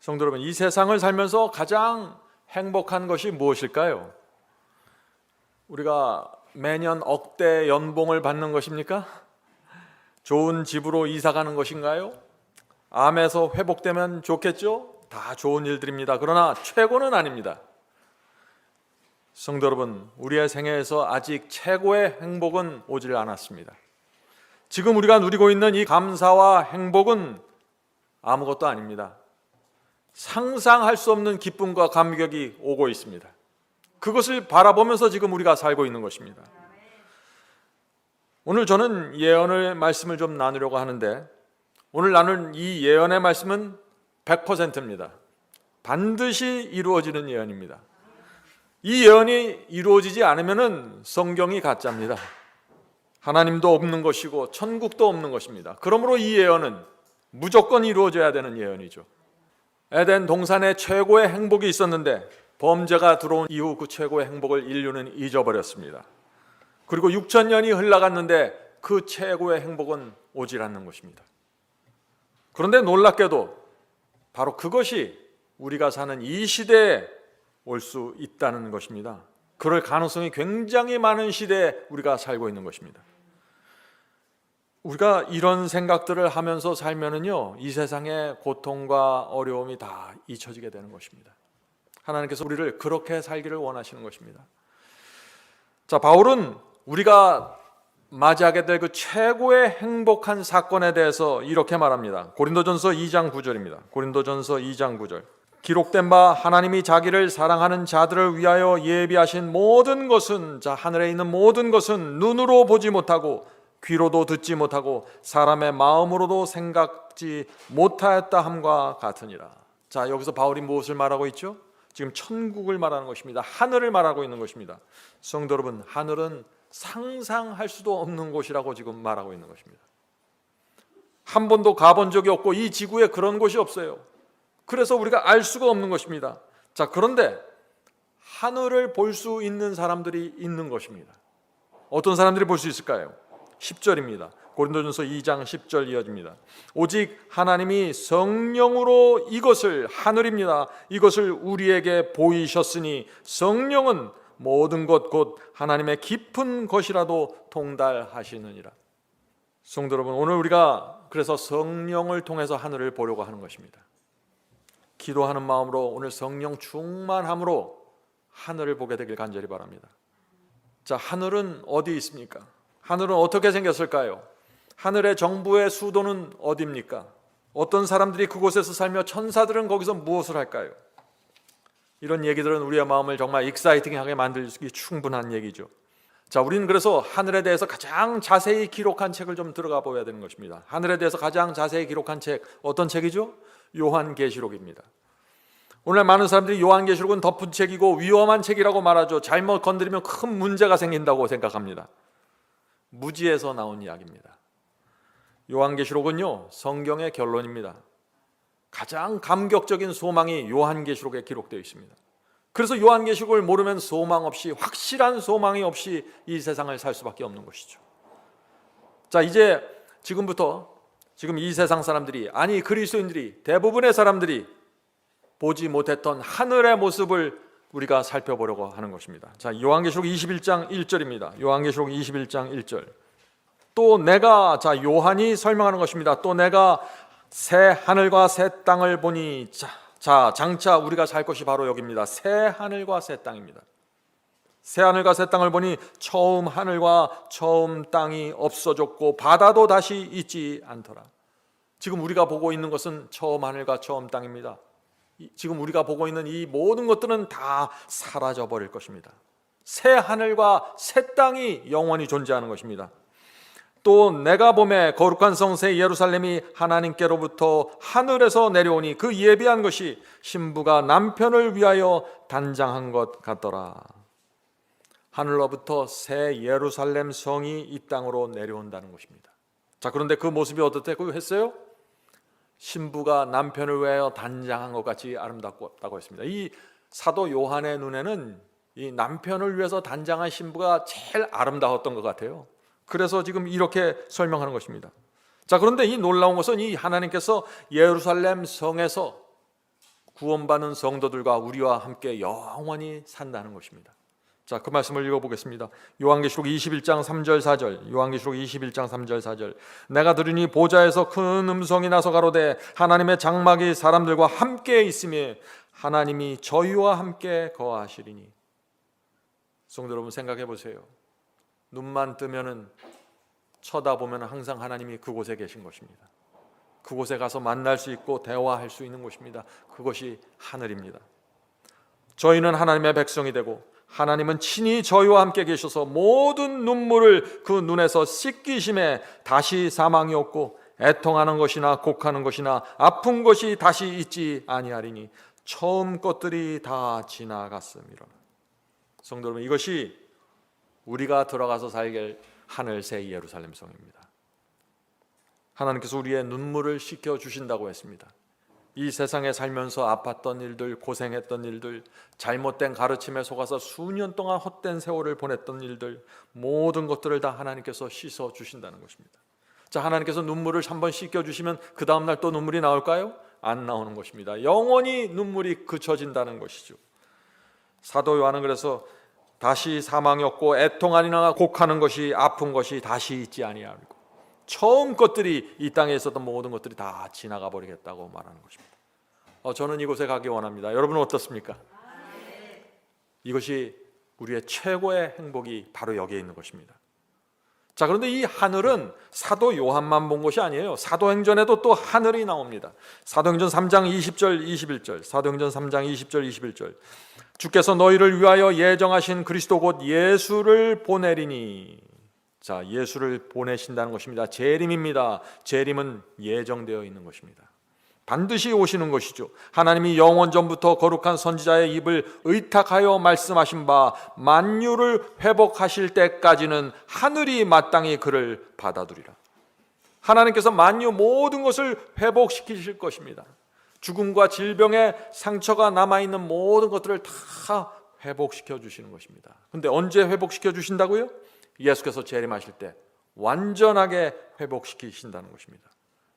성도 여러분, 이 세상을 살면서 가장 행복한 것이 무엇일까요? 우리가 매년 억대 연봉을 받는 것입니까? 좋은 집으로 이사 가는 것인가요? 암에서 회복되면 좋겠죠? 다 좋은 일들입니다. 그러나 최고는 아닙니다. 성도 여러분, 우리의 생애에서 아직 최고의 행복은 오질 않았습니다. 지금 우리가 누리고 있는 이 감사와 행복은 아무것도 아닙니다. 상상할 수 없는 기쁨과 감격이 오고 있습니다. 그것을 바라보면서 지금 우리가 살고 있는 것입니다. 오늘 저는 예언의 말씀을 좀 나누려고 하는데, 오늘 나눌 이 예언의 말씀은 100%입니다. 반드시 이루어지는 예언입니다. 이 예언이 이루어지지 않으면 성경이 가짜입니다. 하나님도 없는 것이고 천국도 없는 것입니다. 그러므로 이 예언은 무조건 이루어져야 되는 예언이죠. 에덴 동산에 최고의 행복이 있었는데 범죄가 들어온 이후 그 최고의 행복을 인류는 잊어버렸습니다. 그리고 6,000년이 흘러갔는데 그 최고의 행복은 오질 않는 것입니다. 그런데 놀랍게도 바로 그것이 우리가 사는 이 시대에 올 수 있다는 것입니다. 그럴 가능성이 굉장히 많은 시대에 우리가 살고 있는 것입니다. 우리가 이런 생각들을 하면서 살면은요, 이 세상의 고통과 어려움이 다 잊혀지게 되는 것입니다. 하나님께서 우리를 그렇게 살기를 원하시는 것입니다. 자, 바울은 우리가 맞이하게 될 그 최고의 행복한 사건에 대해서 이렇게 말합니다. 고린도전서 2장 9절입니다. 고린도전서 2장 9절. 기록된 바 하나님이 자기를 사랑하는 자들을 위하여 예비하신 모든 것은, 자, 하늘에 있는 모든 것은 눈으로 보지 못하고 귀로도 듣지 못하고 사람의 마음으로도 생각지 못하였다 함과 같으니라. 자, 여기서 바울이 무엇을 말하고 있죠? 지금 천국을 말하는 것입니다. 하늘을 말하고 있는 것입니다. 성도 여러분, 하늘은 상상할 수도 없는 곳이라고 지금 말하고 있는 것입니다. 한 번도 가본 적이 없고 이 지구에 그런 곳이 없어요. 그래서 우리가 알 수가 없는 것입니다. 자, 그런데 하늘을 볼 수 있는 사람들이 있는 것입니다. 어떤 사람들이 볼 수 있을까요? 10절입니다. 고린도전서 2장 10절 이어집니다. 오직 하나님이 성령으로 이것을, 하늘입니다, 이것을 우리에게 보이셨으니 성령은 모든 것 곧 하나님의 깊은 것이라도 통달하시느니라. 성도 여러분, 오늘 우리가 그래서 성령을 통해서 하늘을 보려고 하는 것입니다. 기도하는 마음으로 오늘 성령 충만함으로 하늘을 보게 되길 간절히 바랍니다. 자, 하늘은 어디 있습니까? 하늘은 어떻게 생겼을까요? 하늘의 정부의 수도는 어디입니까? 어떤 사람들이 그곳에서 살며 천사들은 거기서 무엇을 할까요? 이런 얘기들은 우리의 마음을 정말 익사이팅하게 만들기 충분한 얘기죠. 자, 우리는 그래서 하늘에 대해서 가장 자세히 기록한 책을 좀 들어가 보아야 되는 것입니다. 하늘에 대해서 가장 자세히 기록한 책, 어떤 책이죠? 요한계시록입니다. 오늘 많은 사람들이 요한계시록은 덮은 책이고 위험한 책이라고 말하죠. 잘못 건드리면 큰 문제가 생긴다고 생각합니다. 무지에서 나온 이야기입니다. 요한계시록은요, 성경의 결론입니다. 가장 감격적인 소망이 요한계시록에 기록되어 있습니다. 그래서 요한계시록을 모르면 소망 없이, 확실한 소망이 없이 이 세상을 살 수밖에 없는 것이죠. 자, 이제 지금부터 지금 이 세상 사람들이, 아니 그리스도인들이, 대부분의 사람들이 보지 못했던 하늘의 모습을 우리가 살펴보려고 하는 것입니다. 자, 요한계시록 21장 1절입니다. 요한계시록 21장 1절. 또 내가, 자, 요한이 설명하는 것입니다. 또 내가 새 하늘과 새 땅을 보니, 자, 장차 우리가 살 것이 바로 여기입니다. 새 하늘과 새 땅입니다. 새 하늘과 새 땅을 보니 처음 하늘과 처음 땅이 없어졌고 바다도 다시 있지 않더라. 지금 우리가 보고 있는 것은 처음 하늘과 처음 땅입니다. 지금 우리가 보고 있는 이 모든 것들은 다 사라져 버릴 것입니다. 새 하늘과 새 땅이 영원히 존재하는 것입니다. 또 내가 보매 거룩한 성새 예루살렘이 하나님께로부터 하늘에서 내려오니 그 예비한 것이 신부가 남편을 위하여 단장한 것 같더라. 하늘로부터 새 예루살렘 성이 이 땅으로 내려온다는 것입니다. 자, 그런데 그 모습이 어떻다고 했어요? 신부가 남편을 위하여 단장한 것 같이 아름답다고 했습니다. 이 사도 요한의 눈에는 이 남편을 위해서 단장한 신부가 제일 아름다웠던 것 같아요. 그래서 지금 이렇게 설명하는 것입니다. 자, 그런데 이 놀라운 것은 이 하나님께서 예루살렘 성에서 구원받는 성도들과 우리와 함께 영원히 산다는 것입니다. 자, 그 말씀을 읽어보겠습니다. 요한계시록 21장 3절 4절. 요한계시록 21장 3절 4절. 내가 들으니 보좌에서 큰 음성이 나서 가로되 하나님의 장막이 사람들과 함께 있으며 하나님이 저희와 함께 거하시리니. 성도 여러분, 생각해 보세요. 눈만 뜨면은 쳐다보면 항상 하나님이 그곳에 계신 것입니다. 그곳에 가서 만날 수 있고 대화할 수 있는 곳입니다. 그것이 하늘입니다. 저희는 하나님의 백성이 되고 하나님은 친히 저희와 함께 계셔서 모든 눈물을 그 눈에서 씻기심에 다시 사망이 없고 애통하는 것이나 곡하는 것이나 아픈 것이 다시 있지 아니하리니 처음 것들이 다 지나갔음이라. 성도 여러분, 이것이 우리가 들어가서 살게 할 하늘 새 예루살렘 성입니다. 하나님께서 우리의 눈물을 씻겨 주신다고 했습니다. 이 세상에 살면서 아팠던 일들, 고생했던 일들, 잘못된 가르침에 속아서 수년 동안 헛된 세월을 보냈던 일들, 모든 것들을 다 하나님께서 씻어 주신다는 것입니다. 자, 하나님께서 눈물을 한번 씻겨 주시면 그 다음날 또 눈물이 나올까요? 안 나오는 것입니다. 영원히 눈물이 그쳐진다는 것이죠. 사도 요한은 그래서 다시 사망이 없고 애통하니나 곡하는 것이 아픈 것이 다시 있지 아니하리고 처음 것들이 이 땅에 있었던 모든 것들이 다 지나가 버리겠다고 말하는 것입니다. 저는 이곳에 가기 원합니다. 여러분은 어떻습니까? 이것이 우리의 최고의 행복이 바로 여기에 있는 것입니다. 자, 그런데 이 하늘은 사도 요한만 본 것이 아니에요. 사도행전에도 또 하늘이 나옵니다. 사도행전 3장 20절 21절. 사도행전 3장 20절 21절. 주께서 너희를 위하여 예정하신 그리스도 곧 예수를 보내리니. 자, 예수를 보내신다는 것입니다. 재림입니다. 재림은 예정되어 있는 것입니다. 반드시 오시는 것이죠. 하나님이 영원 전부터 거룩한 선지자의 입을 의탁하여 말씀하신 바 만유를 회복하실 때까지는 하늘이 마땅히 그를 받아두리라. 하나님께서 만유 모든 것을 회복시키실 것입니다. 죽음과 질병의 상처가 남아있는 모든 것들을 다 회복시켜 주시는 것입니다. 그런데 언제 회복시켜 주신다고요? 예수께서 재림하실 때 완전하게 회복시키신다는 것입니다.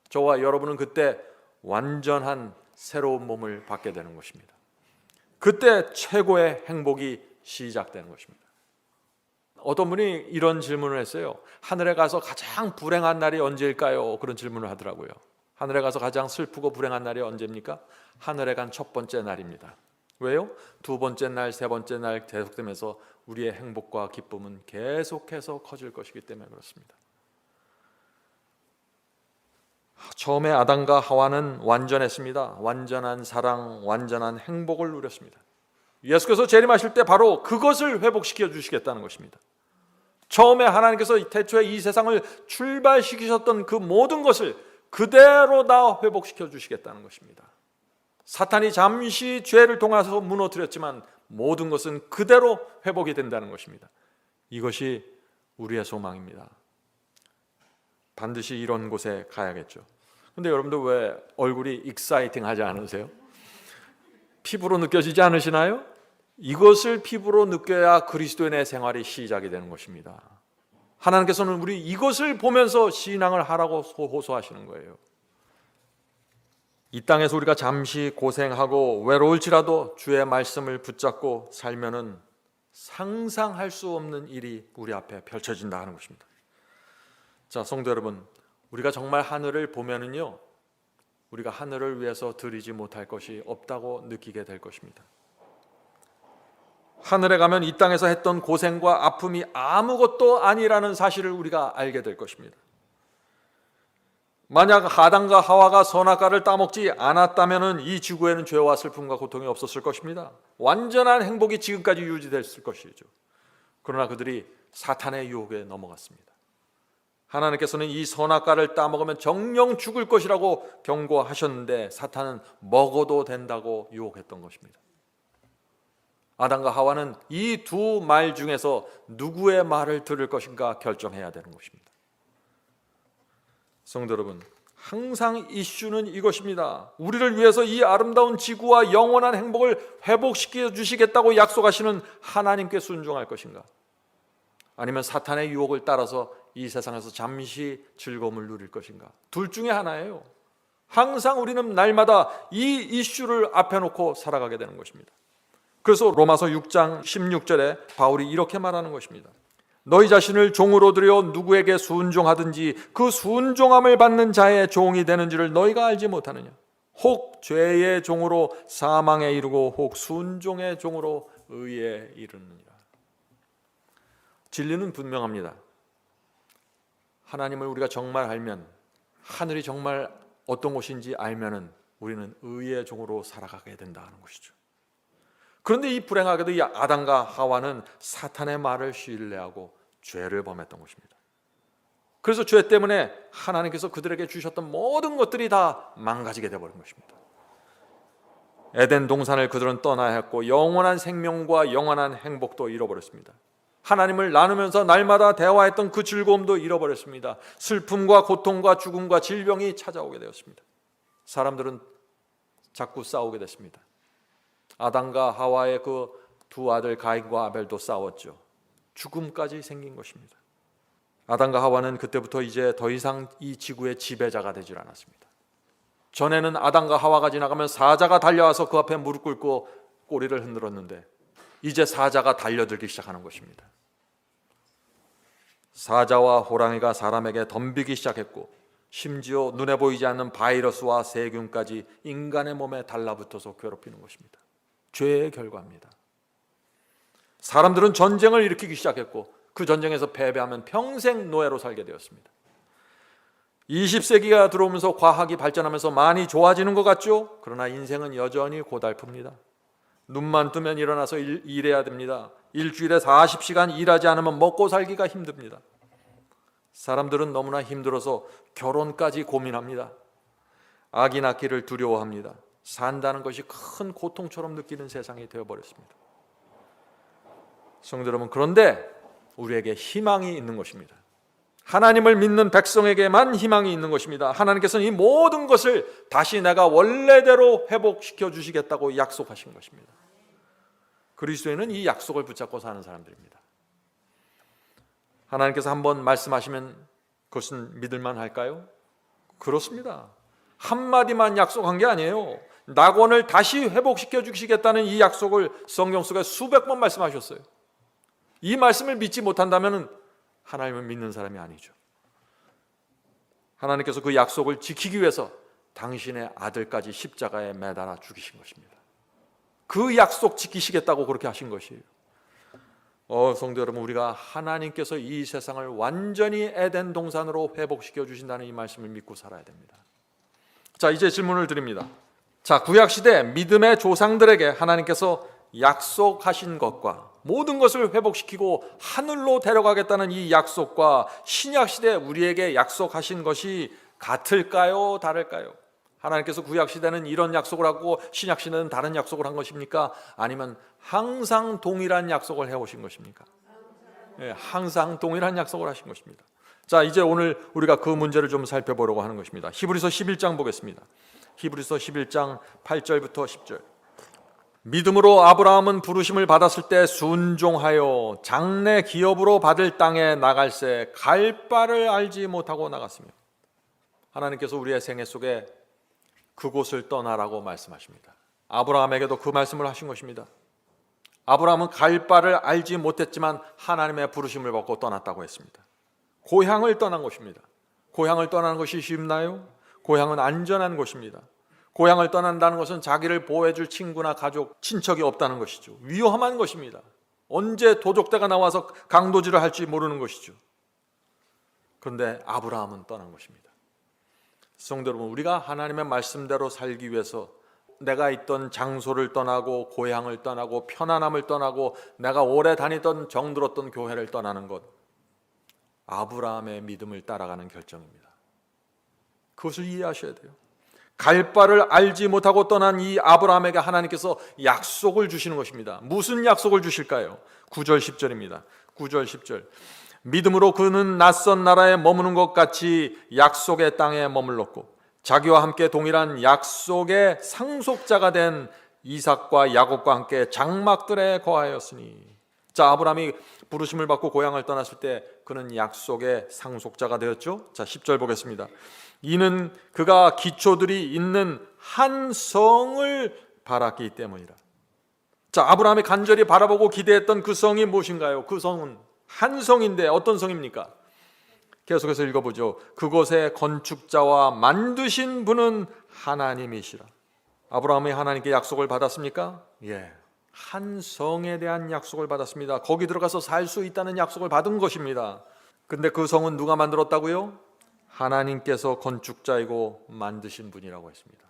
저와 여러분은 그때 완전한 새로운 몸을 받게 되는 것입니다. 그때 최고의 행복이 시작되는 것입니다. 어떤 분이 이런 질문을 했어요. 하늘에 가서 가장 불행한 날이 언제일까요? 그런 질문을 하더라고요. 하늘에 가서 가장 슬프고 불행한 날이 언제입니까? 하늘에 간 첫 번째 날입니다. 왜요? 두 번째 날, 세 번째 날 계속되면서 우리의 행복과 기쁨은 계속해서 커질 것이기 때문에 그렇습니다. 처음에 아담과 하와는 완전했습니다. 완전한 사랑, 완전한 행복을 누렸습니다. 예수께서 재림하실 때 바로 그것을 회복시켜 주시겠다는 것입니다. 처음에 하나님께서 태초에 이 세상을 출발시키셨던 그 모든 것을 그대로 다 회복시켜 주시겠다는 것입니다. 사탄이 잠시 죄를 통해서 무너뜨렸지만 모든 것은 그대로 회복이 된다는 것입니다. 이것이 우리의 소망입니다. 반드시 이런 곳에 가야겠죠. 근데 여러분들 왜 얼굴이 익사이팅 하지 않으세요? 피부로 느껴지지 않으시나요? 이것을 피부로 느껴야 그리스도인의 생활이 시작이 되는 것입니다. 하나님께서는 우리 이것을 보면서 신앙을 하라고 호소하시는 거예요. 이 땅에서 우리가 잠시 고생하고 외로울지라도 주의 말씀을 붙잡고 살면은 상상할 수 없는 일이 우리 앞에 펼쳐진다 하는 것입니다. 자, 성도 여러분, 우리가 정말 하늘을 보면은요, 우리가 하늘을 위해서 드리지 못할 것이 없다고 느끼게 될 것입니다. 하늘에 가면 이 땅에서 했던 고생과 아픔이 아무것도 아니라는 사실을 우리가 알게 될 것입니다. 만약 아담과 하와가 선악과를 따먹지 않았다면 이 지구에는 죄와 슬픔과 고통이 없었을 것입니다. 완전한 행복이 지금까지 유지됐을 것이죠. 그러나 그들이 사탄의 유혹에 넘어갔습니다. 하나님께서는 이 선악과를 따먹으면 정령 죽을 것이라고 경고하셨는데 사탄은 먹어도 된다고 유혹했던 것입니다. 아담과 하와는 이 두 말 중에서 누구의 말을 들을 것인가 결정해야 되는 것입니다. 성도 여러분, 항상 이슈는 이것입니다. 우리를 위해서 이 아름다운 지구와 영원한 행복을 회복시켜 주시겠다고 약속하시는 하나님께 순종할 것인가? 아니면 사탄의 유혹을 따라서 이 세상에서 잠시 즐거움을 누릴 것인가? 둘 중에 하나예요. 항상 우리는 날마다 이 이슈를 앞에 놓고 살아가게 되는 것입니다. 그래서 로마서 6장 16절에 바울이 이렇게 말하는 것입니다. 너희 자신을 종으로 들여 누구에게 순종하든지 그 순종함을 받는 자의 종이 되는지를 너희가 알지 못하느냐. 혹 죄의 종으로 사망에 이르고 혹 순종의 종으로 의에 이르느니라. 진리는 분명합니다. 하나님을 우리가 정말 알면, 하늘이 정말 어떤 곳인지 알면은 우리는 의의 종으로 살아가게 된다는 것이죠. 그런데 이 불행하게도 이 아담과 하와는 사탄의 말을 신뢰하고 죄를 범했던 것입니다. 그래서 죄 때문에 하나님께서 그들에게 주셨던 모든 것들이 다 망가지게 되어버린 것입니다. 에덴 동산을 그들은 떠나야 했고 영원한 생명과 영원한 행복도 잃어버렸습니다. 하나님을 나누면서 날마다 대화했던 그 즐거움도 잃어버렸습니다. 슬픔과 고통과 죽음과 질병이 찾아오게 되었습니다. 사람들은 자꾸 싸우게 됐습니다. 아담과 하와의 그 두 아들 가인과 아벨도 싸웠죠. 죽음까지 생긴 것입니다. 아담과 하와는 그때부터 이제 더 이상 이 지구의 지배자가 되질 않았습니다. 전에는 아담과 하와가 지나가면 사자가 달려와서 그 앞에 무릎 꿇고 꼬리를 흔들었는데 이제 사자가 달려들기 시작하는 것입니다. 사자와 호랑이가 사람에게 덤비기 시작했고 심지어 눈에 보이지 않는 바이러스와 세균까지 인간의 몸에 달라붙어서 괴롭히는 것입니다. 죄의 결과입니다. 사람들은 전쟁을 일으키기 시작했고 그 전쟁에서 패배하면 평생 노예로 살게 되었습니다. 20세기가 들어오면서 과학이 발전하면서 많이 좋아지는 것 같죠? 그러나 인생은 여전히 고달픕니다. 눈만 뜨면 일어나서 일해야 됩니다. 일주일에 40시간 일하지 않으면 먹고 살기가 힘듭니다. 사람들은 너무나 힘들어서 결혼까지 고민합니다. 아기 낳기를 두려워합니다. 산다는 것이 큰 고통처럼 느끼는 세상이 되어버렸습니다. 성도 여러분, 그런데 우리에게 희망이 있는 것입니다. 하나님을 믿는 백성에게만 희망이 있는 것입니다. 하나님께서는 이 모든 것을 다시 내가 원래대로 회복시켜 주시겠다고 약속하신 것입니다. 그리스도인은 이 약속을 붙잡고 사는 사람들입니다. 하나님께서 한번 말씀하시면 그것은 믿을만 할까요? 그렇습니다. 한마디만 약속한 게 아니에요. 낙원을 다시 회복시켜 주시겠다는 이 약속을 성경 속에 수백 번 말씀하셨어요. 이 말씀을 믿지 못한다면 하나님을 믿는 사람이 아니죠. 하나님께서 그 약속을 지키기 위해서 당신의 아들까지 십자가에 매달아 죽이신 것입니다. 그 약속 지키시겠다고 그렇게 하신 것이에요. 성도 여러분, 우리가 하나님께서 이 세상을 완전히 에덴 동산으로 회복시켜 주신다는 이 말씀을 믿고 살아야 됩니다. 자, 이제 질문을 드립니다. 자, 구약시대 믿음의 조상들에게 하나님께서 약속하신 것과 모든 것을 회복시키고 하늘로 데려가겠다는 이 약속과 신약시대 우리에게 약속하신 것이 같을까요? 다를까요? 하나님께서 구약시대는 이런 약속을 하고 신약시대는 다른 약속을 한 것입니까? 아니면 항상 동일한 약속을 해오신 것입니까? 네, 항상 동일한 약속을 하신 것입니다. 자, 이제 오늘 우리가 그 문제를 좀 살펴보려고 하는 것입니다. 히브리서 11장 보겠습니다. 히브리서 11장 8절부터 10절. 믿음으로 아브라함은 부르심을 받았을 때 순종하여 장래 기업으로 받을 땅에 나갈새 갈 바를 알지 못하고 나갔으며. 하나님께서 우리의 생애 속에 그곳을 떠나라고 말씀하십니다. 아브라함에게도 그 말씀을 하신 것입니다. 아브라함은 갈 바를 알지 못했지만 하나님의 부르심을 받고 떠났다고 했습니다. 고향을 떠난 것입니다. 고향을 떠나는 것이 쉽나요? 고향은 안전한 곳입니다. 고향을 떠난다는 것은 자기를 보호해줄 친구나 가족, 친척이 없다는 것이죠. 위험한 것입니다. 언제 도적대가 나와서 강도질을 할지 모르는 것이죠. 그런데 아브라함은 떠난 것입니다. 성도 여러분, 우리가 하나님의 말씀대로 살기 위해서 내가 있던 장소를 떠나고 고향을 떠나고 편안함을 떠나고 내가 오래 다니던 정들었던 교회를 떠나는 것, 아브라함의 믿음을 따라가는 결정입니다. 그것을 이해하셔야 돼요. 갈 바를 알지 못하고 떠난 이 아브라함에게 하나님께서 약속을 주시는 것입니다. 무슨 약속을 주실까요? 9절 10절입니다. 9절 10절. 믿음으로 그는 낯선 나라에 머무는 것 같이 약속의 땅에 머물렀고 자기와 함께 동일한 약속의 상속자가 된 이삭과 야곱과 함께 장막들에 거하였으니. 자, 아브라함이 부르심을 받고 고향을 떠났을 때 그는 약속의 상속자가 되었죠. 자, 10절 보겠습니다. 이는 그가 기초들이 있는 한 성을 바랐기 때문이라. 자, 아브라함이 간절히 바라보고 기대했던 그 성이 무엇인가요? 그 성은 한 성인데 어떤 성입니까? 계속해서 읽어보죠. 그곳의 건축자와 만드신 분은 하나님이시라. 아브라함이 하나님께 약속을 받았습니까? 예, 한 성에 대한 약속을 받았습니다. 거기 들어가서 살 수 있다는 약속을 받은 것입니다. 근데 그 성은 누가 만들었다고요? 하나님께서 건축자이고 만드신 분이라고 했습니다.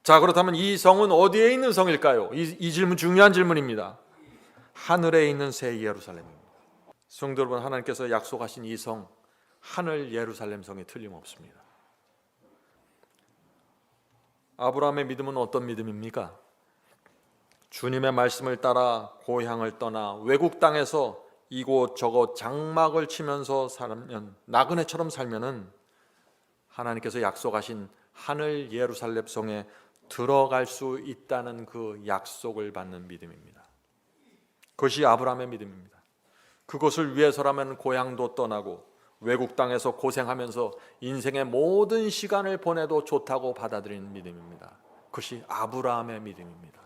자, 그렇다면 이 성은 어디에 있는 성일까요? 이 질문 중요한 질문입니다. 하늘에 있는 새 예루살렘입니다. 성도 여러분, 하나님께서 약속하신 이 성, 하늘 예루살렘 성이 틀림없습니다. 아브라함의 믿음은 어떤 믿음입니까? 주님의 말씀을 따라 고향을 떠나 외국 땅에서 이곳저곳 장막을 치면서 살면, 나그네처럼 살면은 하나님께서 약속하신 하늘 예루살렘 성에 들어갈 수 있다는 그 약속을 받는 믿음입니다. 그것이 아브라함의 믿음입니다. 그것을 위해서라면 고향도 떠나고 외국 땅에서 고생하면서 인생의 모든 시간을 보내도 좋다고 받아들이는 믿음입니다. 그것이 아브라함의 믿음입니다.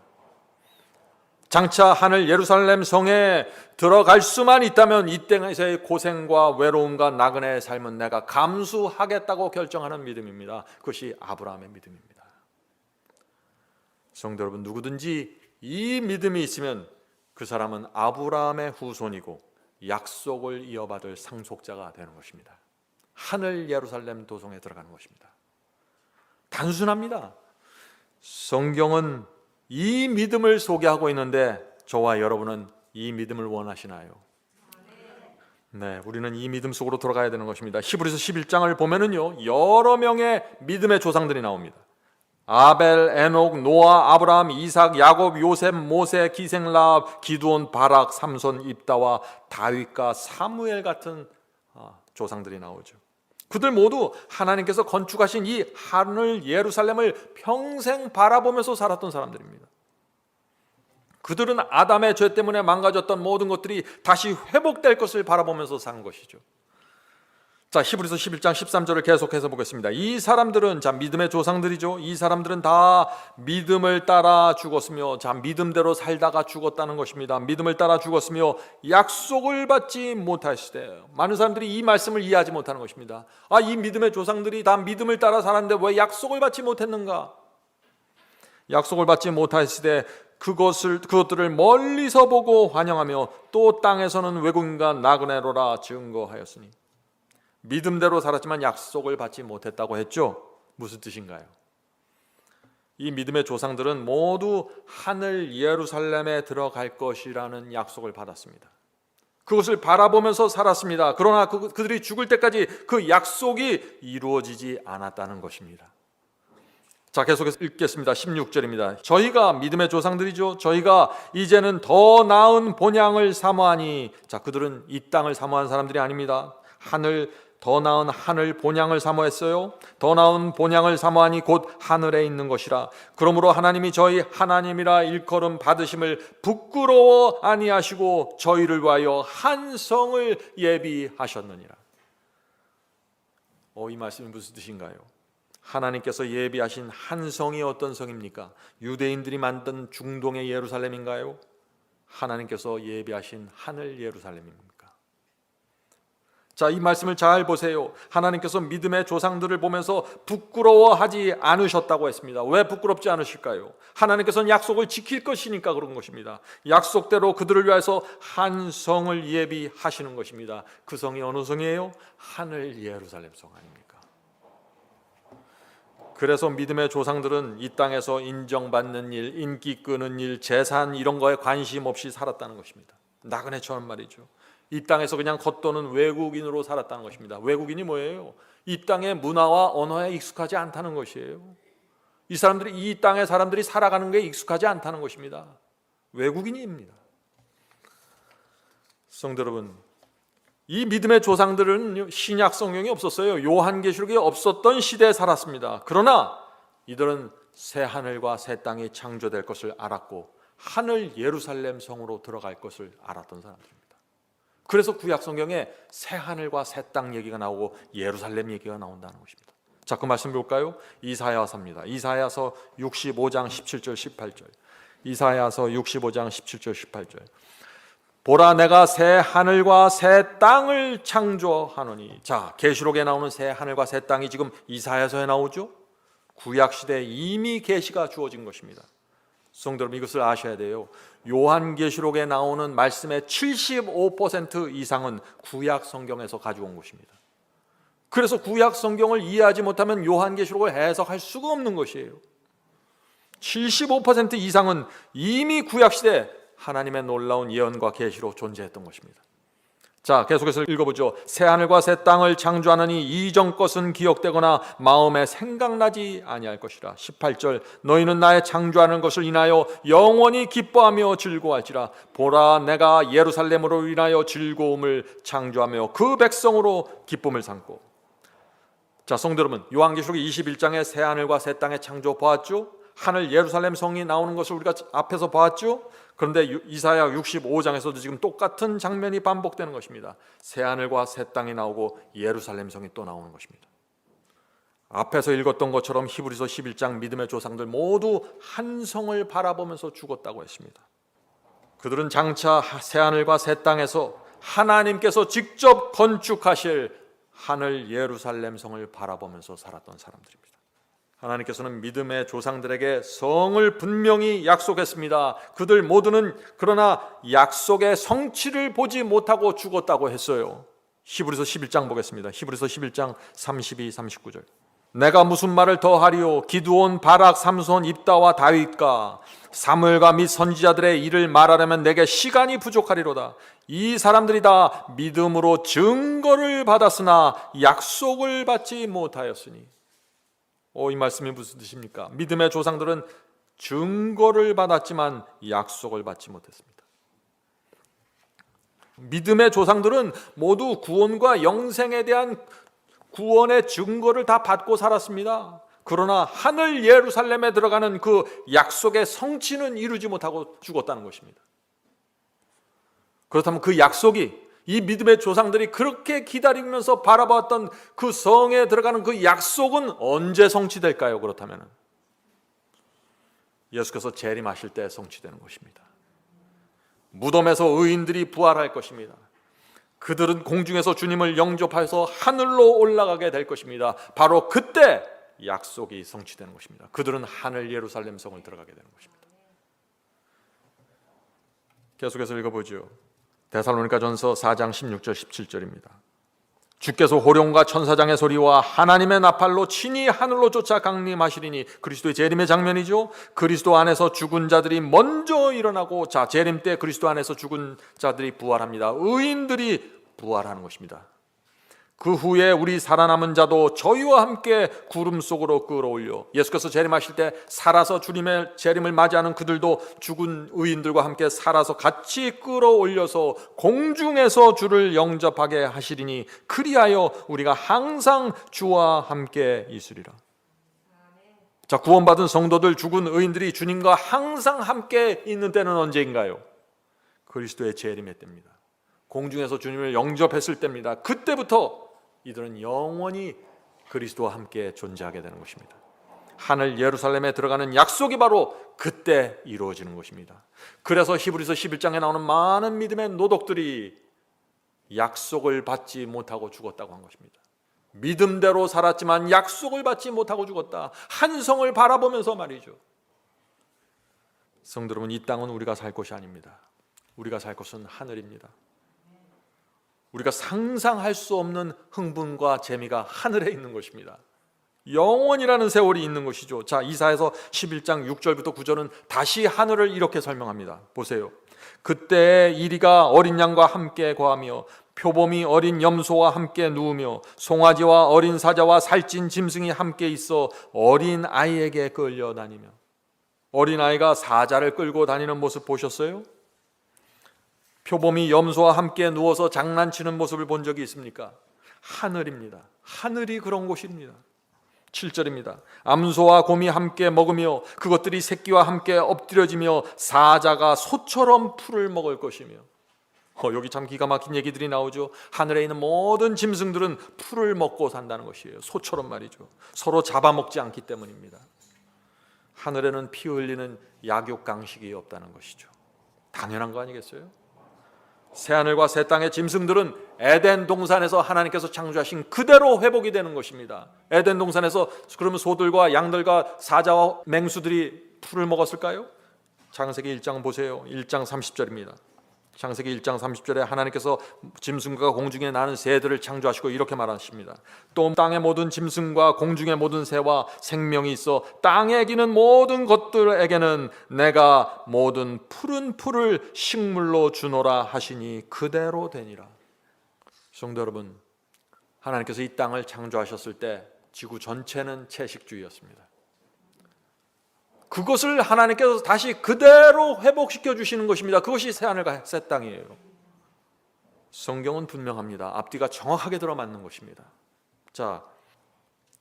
장차 하늘 예루살렘 성에 들어갈 수만 있다면 이 땅에서의 고생과 외로움과 나그네의 삶은 내가 감수하겠다고 결정하는 믿음입니다. 그것이 아브라함의 믿음입니다. 성도 여러분, 누구든지 이 믿음이 있으면 그 사람은 아브라함의 후손이고 약속을 이어받을 상속자가 되는 것입니다. 하늘 예루살렘 도성에 들어가는 것입니다. 단순합니다. 성경은 이 믿음을 소개하고 있는데 저와 여러분은 이 믿음을 원하시나요? 네, 우리는 이 믿음 속으로 들어가야 되는 것입니다. 히브리서 11장을 보면은요, 여러 명의 믿음의 조상들이 나옵니다. 아벨, 에녹, 노아, 아브라함, 이삭, 야곱, 요셉, 모세, 기생, 라합, 기드온, 바락, 삼손, 입다와 다윗과 사무엘 같은 조상들이 나오죠. 그들 모두 하나님께서 건축하신 이 하늘 예루살렘을 평생 바라보면서 살았던 사람들입니다. 그들은 아담의 죄 때문에 망가졌던 모든 것들이 다시 회복될 것을 바라보면서 산 것이죠. 자, 히브리서 11장 13절을 계속해서 보겠습니다. 이 사람들은, 자, 믿음의 조상들이죠. 이 사람들은 다 믿음을 따라 죽었으며, 자, 믿음대로 살다가 죽었다는 것입니다. 믿음을 따라 죽었으며 약속을 받지 못하시되, 많은 사람들이 이 말씀을 이해하지 못하는 것입니다. 아, 이 믿음의 조상들이 다 믿음을 따라 살았는데 왜 약속을 받지 못했는가? 약속을 받지 못하시되 그것들을 멀리서 보고 환영하며 또 땅에서는 외국인과 나그네로라 증거하였으니. 믿음대로 살았지만 약속을 받지 못했다고 했죠. 무슨 뜻인가요? 이 믿음의 조상들은 모두 하늘 예루살렘에 들어갈 것이라는 약속을 받았습니다. 그것을 바라보면서 살았습니다. 그러나 그들이 죽을 때까지 그 약속이 이루어지지 않았다는 것입니다. 자, 계속해서 읽겠습니다. 16절입니다. 저희가 믿음의 조상들이죠. 저희가 이제는 더 나은 본향을 사모하니, 자, 그들은 이 땅을 사모한 사람들이 아닙니다. 더 나은 하늘 본향을 사모했어요. 더 나은 본향을 사모하니 곧 하늘에 있는 것이라. 그러므로 하나님이 저희 하나님이라 일컬음 받으심을 부끄러워 아니하시고 저희를 위하여 한 성을 예비하셨느니라. 이 말씀이 무슨 뜻인가요? 하나님께서 예비하신 한 성이 어떤 성입니까? 유대인들이 만든 중동의 예루살렘인가요? 하나님께서 예비하신 하늘 예루살렘입니까? 자, 이 말씀을 잘 보세요. 하나님께서 믿음의 조상들을 보면서 부끄러워하지 않으셨다고 했습니다. 왜 부끄럽지 않으실까요? 하나님께서는 약속을 지킬 것이니까 그런 것입니다. 약속대로 그들을 위해서 한 성을 예비하시는 것입니다. 그 성이 어느 성이에요? 하늘 예루살렘 성 아닙니까? 그래서 믿음의 조상들은 이 땅에서 인정받는 일, 인기 끄는 일, 재산 이런 거에 관심 없이 살았다는 것입니다. 나그네처럼 말이죠. 이 땅에서 그냥 겉도는 외국인으로 살았다는 것입니다. 외국인이 뭐예요? 이 땅의 문화와 언어에 익숙하지 않다는 것이에요. 이 땅의 사람들이 살아가는 게 익숙하지 않다는 것입니다. 외국인입니다. 성도 여러분, 이 믿음의 조상들은 신약 성경이 없었어요. 요한계시록이 없었던 시대에 살았습니다. 그러나 이들은 새 하늘과 새 땅이 창조될 것을 알았고 하늘 예루살렘 성으로 들어갈 것을 알았던 사람들입니다. 그래서 구약 성경에 새 하늘과 새 땅 얘기가 나오고 예루살렘 얘기가 나온다는 것입니다. 자, 그 말씀 볼까요? 이사야서입니다. 이사야서 65장 17절 18절. 이사야서 65장 17절 18절. 보라, 내가 새 하늘과 새 땅을 창조하노니. 자, 계시록에 나오는 새 하늘과 새 땅이 지금 이사야서에 나오죠. 구약 시대에 이미 계시가 주어진 것입니다. 성도 여러분, 이것을 아셔야 돼요. 요한계시록에 나오는 말씀의 75% 이상은 구약 성경에서 가져온 것입니다. 그래서 구약 성경을 이해하지 못하면 요한계시록을 해석할 수가 없는 것이에요. 75% 이상은 이미 구약 시대 하나님의 놀라운 예언과 계시로 존재했던 것입니다. 자, 계속해서 읽어보죠. 새 하늘과 새 땅을 창조하느니 이전 것은 기억되거나 마음에 생각나지 아니할 것이라. 18절. 너희는 나의 창조하는 것을 인하여 영원히 기뻐하며 즐거워할지라. 보라, 내가 예루살렘으로 인하여 즐거움을 창조하며 그 백성으로 기쁨을 삼고. 자, 성도 여러분, 요한계시록 21장에 새 하늘과 새 땅의 창조 보았죠? 하늘 예루살렘 성이 나오는 것을 우리가 앞에서 보았죠? 그런데 이사야 65장에서도 지금 똑같은 장면이 반복되는 것입니다. 새 하늘과 새 땅이 나오고 예루살렘 성이 또 나오는 것입니다. 앞에서 읽었던 것처럼 히브리서 11장 믿음의 조상들 모두 한 성을 바라보면서 죽었다고 했습니다. 그들은 장차 새 하늘과 새 땅에서 하나님께서 직접 건축하실 하늘 예루살렘 성을 바라보면서 살았던 사람들입니다. 하나님께서는 믿음의 조상들에게 성을 분명히 약속했습니다. 그들 모두는 그러나 약속의 성취를 보지 못하고 죽었다고 했어요. 히브리서 11장 보겠습니다. 히브리서 11장 32, 39절. 내가 무슨 말을 더 하리요? 기드온, 바락, 삼손, 입다와 다윗과 사무엘과 및 선지자들의 일을 말하려면 내게 시간이 부족하리로다. 이 사람들이 다 믿음으로 증거를 받았으나 약속을 받지 못하였으니. 이 말씀이 무슨 뜻입니까? 믿음의 조상들은 증거를 받았지만 약속을 받지 못했습니다. 믿음의 조상들은 모두 구원과 영생에 대한 구원의 증거를 다 받고 살았습니다. 그러나 하늘 예루살렘에 들어가는 그 약속의 성취는 이루지 못하고 죽었다는 것입니다. 그렇다면 그 약속이, 이 믿음의 조상들이 그렇게 기다리면서 바라봤던 그 성에 들어가는 그 약속은 언제 성취될까요? 그렇다면 예수께서 재림하실 때 성취되는 것입니다. 무덤에서 의인들이 부활할 것입니다. 그들은 공중에서 주님을 영접하여서 하늘로 올라가게 될 것입니다. 바로 그때 약속이 성취되는 것입니다. 그들은 하늘 예루살렘 성을 들어가게 되는 것입니다. 계속해서 읽어보죠. 데살로니가전서 4장 16절 17절입니다. 주께서 호령과 천사장의 소리와 하나님의 나팔로 친히 하늘로 쫓아 강림하시리니. 그리스도의 재림의 장면이죠. 그리스도 안에서 죽은 자들이 먼저 일어나고, 자, 재림 때 그리스도 안에서 죽은 자들이 부활합니다. 의인들이 부활하는 것입니다. 그 후에 우리 살아남은 자도 저희와 함께 구름 속으로 끌어올려. 예수께서 재림하실 때 살아서 주님의 재림을 맞이하는 그들도 죽은 의인들과 함께 살아서 같이 끌어올려서 공중에서 주를 영접하게 하시리니 그리하여 우리가 항상 주와 함께 있으리라. 자, 구원받은 성도들, 죽은 의인들이 주님과 항상 함께 있는 때는 언제인가요? 그리스도의 재림의 때입니다. 공중에서 주님을 영접했을 때입니다. 그때부터 이들은 영원히 그리스도와 함께 존재하게 되는 것입니다. 하늘 예루살렘에 들어가는 약속이 바로 그때 이루어지는 것입니다. 그래서 히브리서 11장에 나오는 많은 믿음의 노독들이 약속을 받지 못하고 죽었다고 한 것입니다. 믿음대로 살았지만 약속을 받지 못하고 죽었다. 한 성을 바라보면서 말이죠. 성도 여러분, 이 땅은 우리가 살 곳이 아닙니다. 우리가 살 곳은 하늘입니다. 우리가 상상할 수 없는 흥분과 재미가 하늘에 있는 것입니다. 영원이라는 세월이 있는 것이죠. 자, 이사야서 11장 6절부터 9절은 다시 하늘을 이렇게 설명합니다. 보세요. 그때 이리가 어린 양과 함께 거하며 표범이 어린 염소와 함께 누우며 송아지와 어린 사자와 살찐 짐승이 함께 있어 어린 아이에게 끌려다니며. 어린 아이가 사자를 끌고 다니는 모습 보셨어요? 표범이 염소와 함께 누워서 장난치는 모습을 본 적이 있습니까? 하늘입니다. 하늘이 그런 곳입니다. 7절입니다. 암소와 곰이 함께 먹으며 그것들이 새끼와 함께 엎드려지며 사자가 소처럼 풀을 먹을 것이며. 여기 참 기가 막힌 얘기들이 나오죠. 하늘에 있는 모든 짐승들은 풀을 먹고 산다는 것이에요. 소처럼 말이죠. 서로 잡아먹지 않기 때문입니다. 하늘에는 피 흘리는 약육강식이 없다는 것이죠. 당연한 거 아니겠어요? 새하늘과 새 땅의 짐승들은 에덴 동산에서 하나님께서 창조하신 그대로 회복이 되는 것입니다. 에덴 동산에서 그러면 소들과 양들과 사자와 맹수들이 풀을 먹었을까요? 창세기 1장 보세요. 1장 30절입니다. 창세기 1장 30절에 하나님께서 짐승과 공중에 나는 새들을 창조하시고 이렇게 말하십니다. 또 땅의 모든 짐승과 공중의 모든 새와 생명이 있어 땅에 기는 모든 것들에게는 내가 모든 푸른 풀을 식물로 주노라 하시니 그대로 되니라. 성도 여러분, 하나님께서 이 땅을 창조하셨을 때 지구 전체는 채식주의였습니다. 그것을 하나님께서 다시 그대로 회복시켜 주시는 것입니다. 그것이 새하늘과 새 땅이에요. 성경은 분명합니다. 앞뒤가 정확하게 들어맞는 것입니다. 자,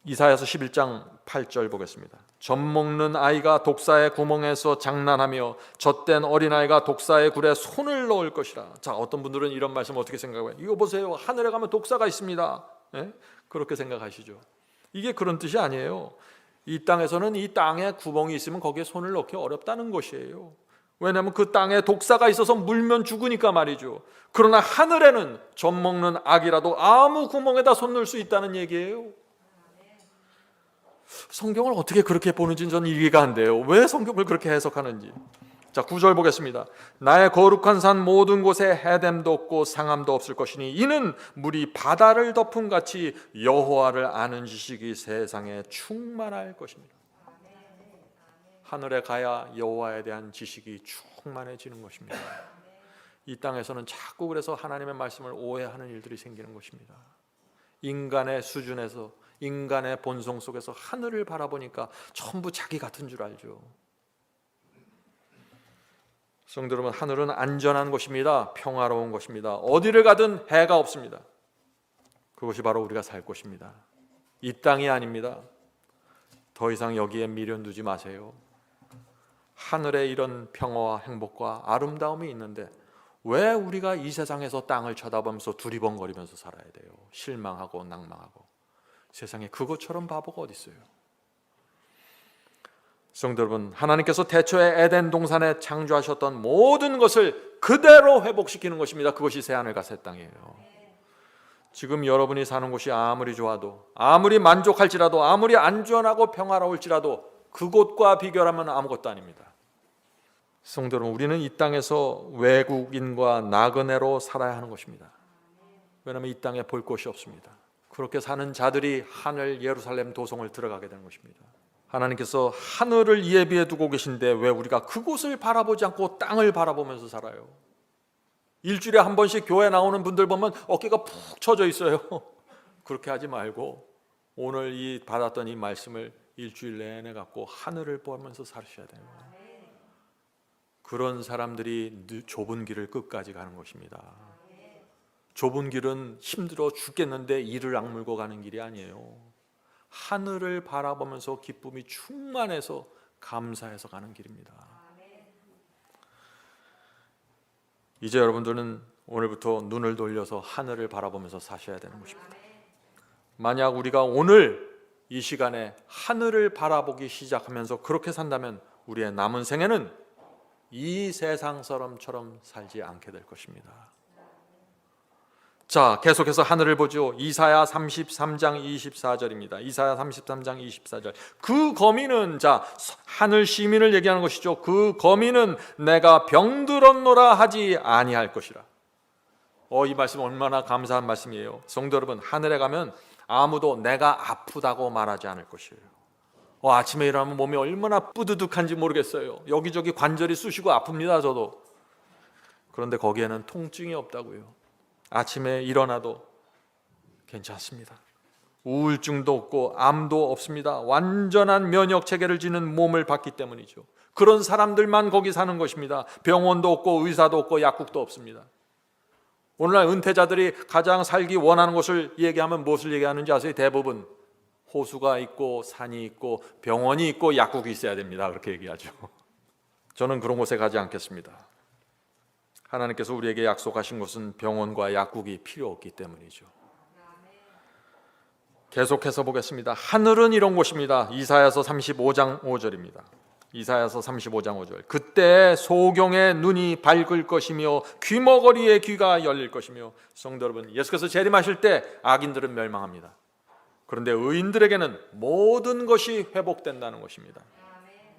이사야서 11장 8절 보겠습니다. 젖먹는 아이가 독사의 구멍에서 장난하며 젖된 어린아이가 독사의 굴에 손을 넣을 것이라. 자, 어떤 분들은 이런 말씀 어떻게 생각해요? 이거 보세요, 하늘에 가면 독사가 있습니다. 예? 그렇게 생각하시죠. 이게 그런 뜻이 아니에요. 이 땅에서는 이 땅에 구멍이 있으면 거기에 손을 넣기 어렵다는 것이에요. 왜냐하면 그 땅에 독사가 있어서 물면 죽으니까 말이죠. 그러나 하늘에는 젖먹는 아기라도 아무 구멍에다 손 넣을 수 있다는 얘기예요. 성경을 어떻게 그렇게 보는지는 저는 이해가 안 돼요. 왜 성경을 그렇게 해석하는지. 자, 9절 보겠습니다. 나의 거룩한 산 모든 곳에 해됨도 없고 상함도 없을 것이니 이는 물이 바다를 덮음 같이 여호와를 아는 지식이 세상에 충만할 것입니다. 하늘에 가야 여호와에 대한 지식이 충만해지는 것입니다. 이 땅에서는 자꾸 그래서 하나님의 말씀을 오해하는 일들이 생기는 것입니다. 인간의 수준에서, 인간의 본성 속에서 하늘을 바라보니까 전부 자기 같은 줄 알죠. 성도 여러분, 하늘은 안전한 곳입니다. 평화로운 곳입니다. 어디를 가든 해가 없습니다. 그것이 바로 우리가 살 곳입니다. 이 땅이 아닙니다. 더 이상 여기에 미련 두지 마세요. 하늘에 이런 평화와 행복과 아름다움이 있는데 왜 우리가 이 세상에서 땅을 쳐다보면서 두리번거리면서 살아야 돼요? 실망하고 낭망하고. 세상에 그것처럼 바보가 어디 있어요? 성도 여러분, 하나님께서 태초에 에덴 동산에 창조하셨던 모든 것을 그대로 회복시키는 것입니다. 그것이 새하늘과 새 땅이에요. 지금 여러분이 사는 곳이 아무리 좋아도, 아무리 만족할지라도, 아무리 안전하고 평화로울지라도 그곳과 비교하면 아무것도 아닙니다. 성도 여러분, 우리는 이 땅에서 외국인과 나그네로 살아야 하는 것입니다. 왜냐하면 이 땅에 볼 곳이 없습니다. 그렇게 사는 자들이 하늘 예루살렘 도성을 들어가게 되는 것입니다. 하나님께서 하늘을 예비해 두고 계신데 왜 우리가 그곳을 바라보지 않고 땅을 바라보면서 살아요? 일주일에 한 번씩 교회 나오는 분들 보면 어깨가 푹 처져 있어요. 그렇게 하지 말고 오늘 이 받았던 이 말씀을 일주일 내내 갖고 하늘을 보면서 사셔야 돼요. 그런 사람들이 좁은 길을 끝까지 가는 것입니다. 좁은 길은 힘들어 죽겠는데 이를 악물고 가는 길이 아니에요. 하늘을 바라보면서 기쁨이 충만해서 감사해서 가는 길입니다. 이제 여러분들은 오늘부터 눈을 돌려서 하늘을 바라보면서 사셔야 되는 것입니다. 만약 우리가 오늘 이 시간에 하늘을 바라보기 시작하면서 그렇게 산다면 우리의 남은 생애는 이 세상 사람처럼 살지 않게 될 것입니다. 자, 계속해서 하늘을 보죠. 이사야 33장 24절입니다. 이사야 33장 24절. 그 거민은, 자, 하늘 시민을 얘기하는 것이죠. 그 거민은 내가 병들었노라 하지 아니할 것이라. 이 말씀 얼마나 감사한 말씀이에요. 성도 여러분, 하늘에 가면 아무도 내가 아프다고 말하지 않을 것이에요. 아침에 일어나면 몸이 얼마나 뿌드득한지 모르겠어요. 여기저기 관절이 쑤시고 아픕니다, 저도. 그런데 거기에는 통증이 없다고요. 아침에 일어나도 괜찮습니다. 우울증도 없고 암도 없습니다. 완전한 면역 체계를 지닌 몸을 받기 때문이죠. 그런 사람들만 거기 사는 것입니다. 병원도 없고 의사도 없고 약국도 없습니다. 오늘날 은퇴자들이 가장 살기 원하는 것을 얘기하면 무엇을 얘기하는지 아세요? 대부분 호수가 있고 산이 있고 병원이 있고 약국이 있어야 됩니다. 그렇게 얘기하죠. 저는 그런 곳에 가지 않겠습니다. 하나님께서 우리에게 약속하신 것은 병원과 약국이 필요 없기 때문이죠. 계속해서 보겠습니다. 하늘은 이런 곳입니다. 이사야서 35장 5절입니다. 이사야서 35장 5절. 그때 소경의 눈이 밝을 것이며 귀머거리의 귀가 열릴 것이며. 성도 여러분, 예수께서 재림하실 때 악인들은 멸망합니다. 그런데 의인들에게는 모든 것이 회복된다는 것입니다.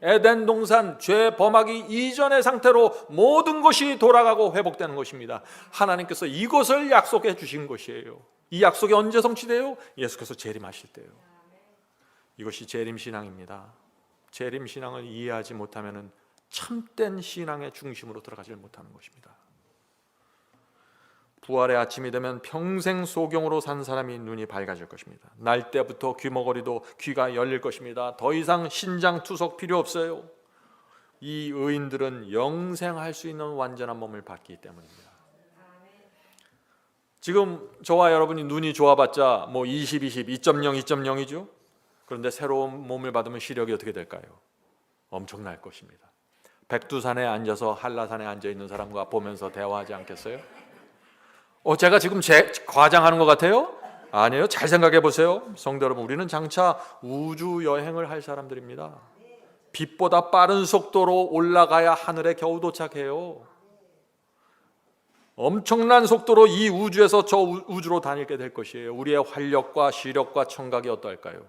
에덴 동산 죄 범하기 이전의 상태로 모든 것이 돌아가고 회복되는 것입니다. 하나님께서 이것을 약속해 주신 것이에요. 이 약속이 언제 성취돼요? 예수께서 재림하실 때요. 이것이 재림신앙입니다. 재림신앙을 이해하지 못하면 참된 신앙의 중심으로 들어가지 못하는 것입니다. 부활의 아침이 되면 평생 소경으로 산 사람이 눈이 밝아질 것입니다. 날 때부터 귀머거리도 귀가 열릴 것입니다. 더 이상 신장 투석 필요 없어요. 이 의인들은 영생할 수 있는 완전한 몸을 받기 때문입니다. 지금 저와 여러분이 눈이 좋아봤자 20, 2.0, 2.0이죠. 그런데 새로운 몸을 받으면 시력이 어떻게 될까요? 엄청날 것입니다. 백두산에 앉아서 한라산에 앉아있는 사람과 보면서 대화하지 않겠어요? 제가 지금 과장하는 것 같아요? 아니에요. 잘 생각해 보세요. 성도 여러분, 우리는 장차 우주 여행을 할 사람들입니다. 빛보다 빠른 속도로 올라가야 하늘에 겨우 도착해요. 엄청난 속도로 이 우주에서 저 우주로 다니게 될 것이에요. 우리의 활력과 시력과 청각이 어떨까요?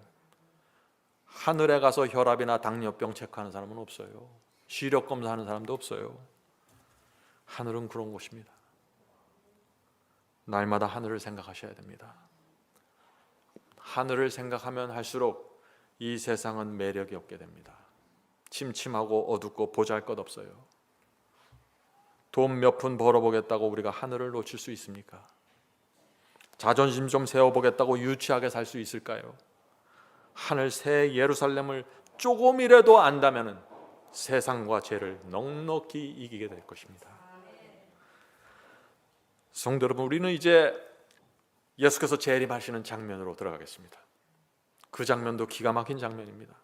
하늘에 가서 혈압이나 당뇨병 체크하는 사람은 없어요. 시력 검사하는 사람도 없어요. 하늘은 그런 곳입니다. 날마다 하늘을 생각하셔야 됩니다. 하늘을 생각하면 할수록 이 세상은 매력이 없게 됩니다. 침침하고 어둡고 보잘것없어요. 돈 몇 푼 벌어보겠다고 우리가 하늘을 놓칠 수 있습니까? 자존심 좀 세워보겠다고 유치하게 살 수 있을까요? 하늘 새 예루살렘을 조금이라도 안다면 세상과 죄를 넉넉히 이기게 될 것입니다. 성도 여러분, 우리는 이제 예수께서 재림하시는 장면으로 들어가겠습니다. 그 장면도 기가 막힌 장면입니다.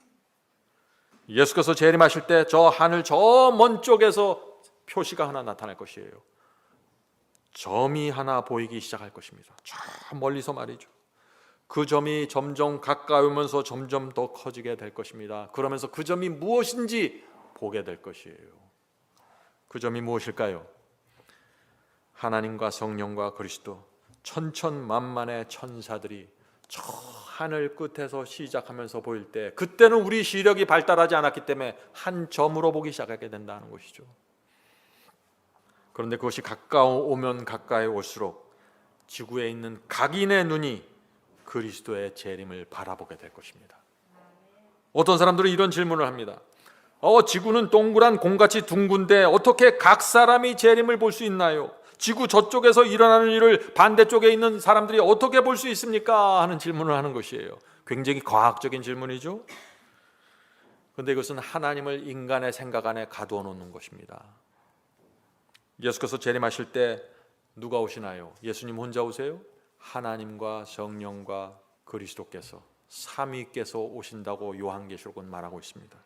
예수께서 재림하실 때 저 하늘 저 먼 쪽에서 표시가 하나 나타날 것이에요. 점이 하나 보이기 시작할 것입니다. 저 멀리서 말이죠. 그 점이 점점 가까이 오면서 점점 더 커지게 될 것입니다. 그러면서 그 점이 무엇인지 보게 될 것이에요. 그 점이 무엇일까요? 하나님과 성령과 그리스도 천천만만의 천사들이 저 하늘 끝에서 시작하면서 보일 때, 그때는 우리 시력이 발달하지 않았기 때문에 한 점으로 보기 시작하게 된다는 것이죠. 그런데 그것이 가까우면 가까이 올수록 지구에 있는 각인의 눈이 그리스도의 재림을 바라보게 될 것입니다. 어떤 사람들은 이런 질문을 합니다. 지구는 동그란 공같이 둥근데 어떻게 각 사람이 재림을 볼 수 있나요? 지구 저쪽에서 일어나는 일을 반대쪽에 있는 사람들이 어떻게 볼 수 있습니까? 하는 질문을 하는 것이에요. 굉장히 과학적인 질문이죠. 그런데 이것은 하나님을 인간의 생각 안에 가두어 놓는 것입니다. 예수께서 재림하실 때 누가 오시나요? 예수님 혼자 오세요? 하나님과 성령과 그리스도께서 삼위께서 오신다고 요한계시록은 말하고 있습니다.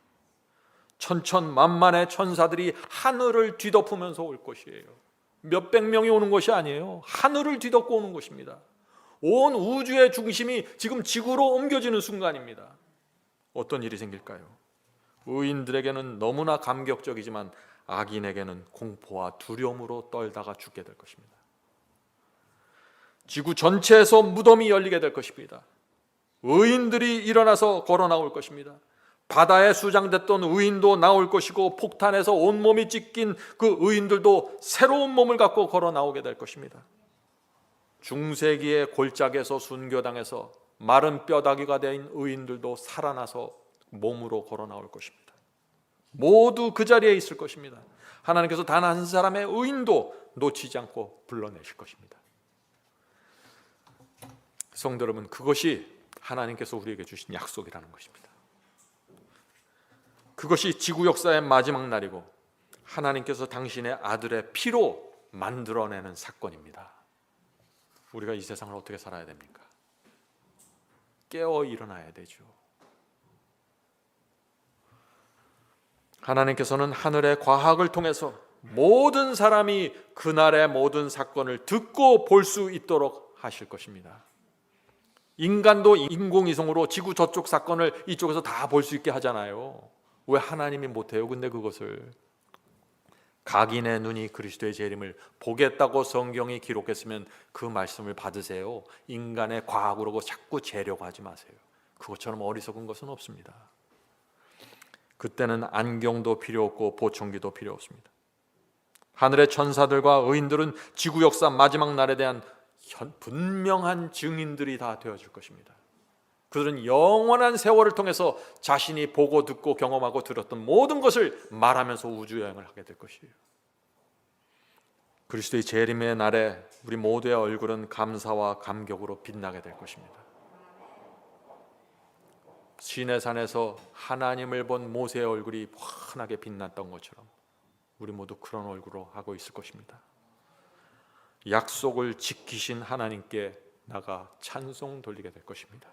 천천만만의 천사들이 하늘을 뒤덮으면서 올 것이에요. 몇백 명이 오는 것이 아니에요. 하늘을 뒤덮고 오는 것입니다. 온 우주의 중심이 지금 지구로 옮겨지는 순간입니다. 어떤 일이 생길까요? 의인들에게는 너무나 감격적이지만 악인에게는 공포와 두려움으로 떨다가 죽게 될 것입니다. 지구 전체에서 무덤이 열리게 될 것입니다. 의인들이 일어나서 걸어 나올 것입니다. 바다에 수장됐던 의인도 나올 것이고, 폭탄에서 온몸이 찢긴 그 의인들도 새로운 몸을 갖고 걸어 나오게 될 것입니다. 중세기의 골짜기에서 순교당해서 마른 뼈다귀가 된 의인들도 살아나서 몸으로 걸어 나올 것입니다. 모두 그 자리에 있을 것입니다. 하나님께서 단 한 사람의 의인도 놓치지 않고 불러내실 것입니다. 성도 여러분, 그것이 하나님께서 우리에게 주신 약속이라는 것입니다. 그것이 지구 역사의 마지막 날이고 하나님께서 당신의 아들의 피로 만들어내는 사건입니다. 우리가 이 세상을 어떻게 살아야 됩니까? 깨어 일어나야 되죠. 하나님께서는 하늘의 과학을 통해서 모든 사람이 그날의 모든 사건을 듣고 볼 수 있도록 하실 것입니다. 인간도 인공위성으로 지구 저쪽 사건을 이쪽에서 다 볼 수 있게 하잖아요. 왜 하나님이 못해요? 근데 그것을 각인의 눈이 그리스도의 재림을 보겠다고 성경이 기록했으면 그 말씀을 받으세요. 인간의 과학으로 자꾸 재려고 하지 마세요. 그것처럼 어리석은 것은 없습니다. 그때는 안경도 필요 없고 보청기도 필요 없습니다. 하늘의 천사들과 의인들은 지구 역사 마지막 날에 대한 분명한 증인들이 다 되어줄 것입니다. 그들은 영원한 세월을 통해서 자신이 보고 듣고 경험하고 들었던 모든 것을 말하면서 우주여행을 하게 될 것이에요. 그리스도의 재림의 날에 우리 모두의 얼굴은 감사와 감격으로 빛나게 될 것입니다. 시내산에서 하나님을 본 모세의 얼굴이 환하게 빛났던 것처럼 우리 모두 그런 얼굴로 하고 있을 것입니다. 약속을 지키신 하나님께 나가 찬송 돌리게 될 것입니다.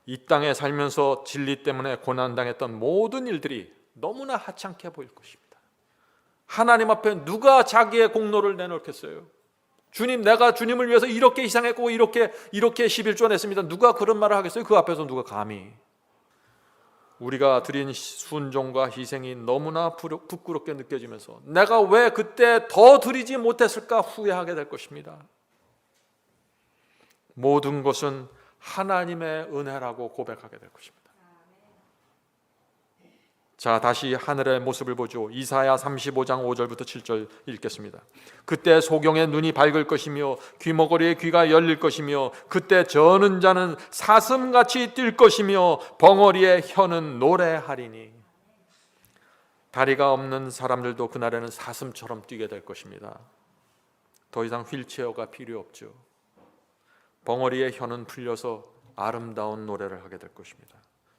이 땅에 살면서 진리 때문에 고난당했던 모든 일들이 너무나 하찮게 보일 것입니다. 하나님 앞에 누가 자기의 공로를 내놓겠어요? 주님, 내가 주님을 위해서 이렇게 희생했고 이렇게 11조 냈습니다. 누가 그런 말을 하겠어요? 그 앞에서 누가 감히? 우리가 드린 순종과 희생이 너무나 부끄럽게 느껴지면서 내가 왜 그때 더 드리지 못했을까 후회하게 될 것입니다. 모든 것은 하나님의 은혜라고 고백하게 될 것입니다. 자, 다시 하늘의 모습을 보죠. 이사야 35장 5절부터 7절 읽겠습니다. 그때 소경의 눈이 밝을 것이며 귀머거리의 귀가 열릴 것이며 그때 저는 자는 사슴같이 뛸 것이며 벙어리의 혀는 노래하리니. 다리가 없는 사람들도 그날에는 사슴처럼 뛰게 될 것입니다. 더 이상 휠체어가 필요 없죠. 벙어리의 혀는 풀려서 아름다운 노래를 하게 될 것입니다.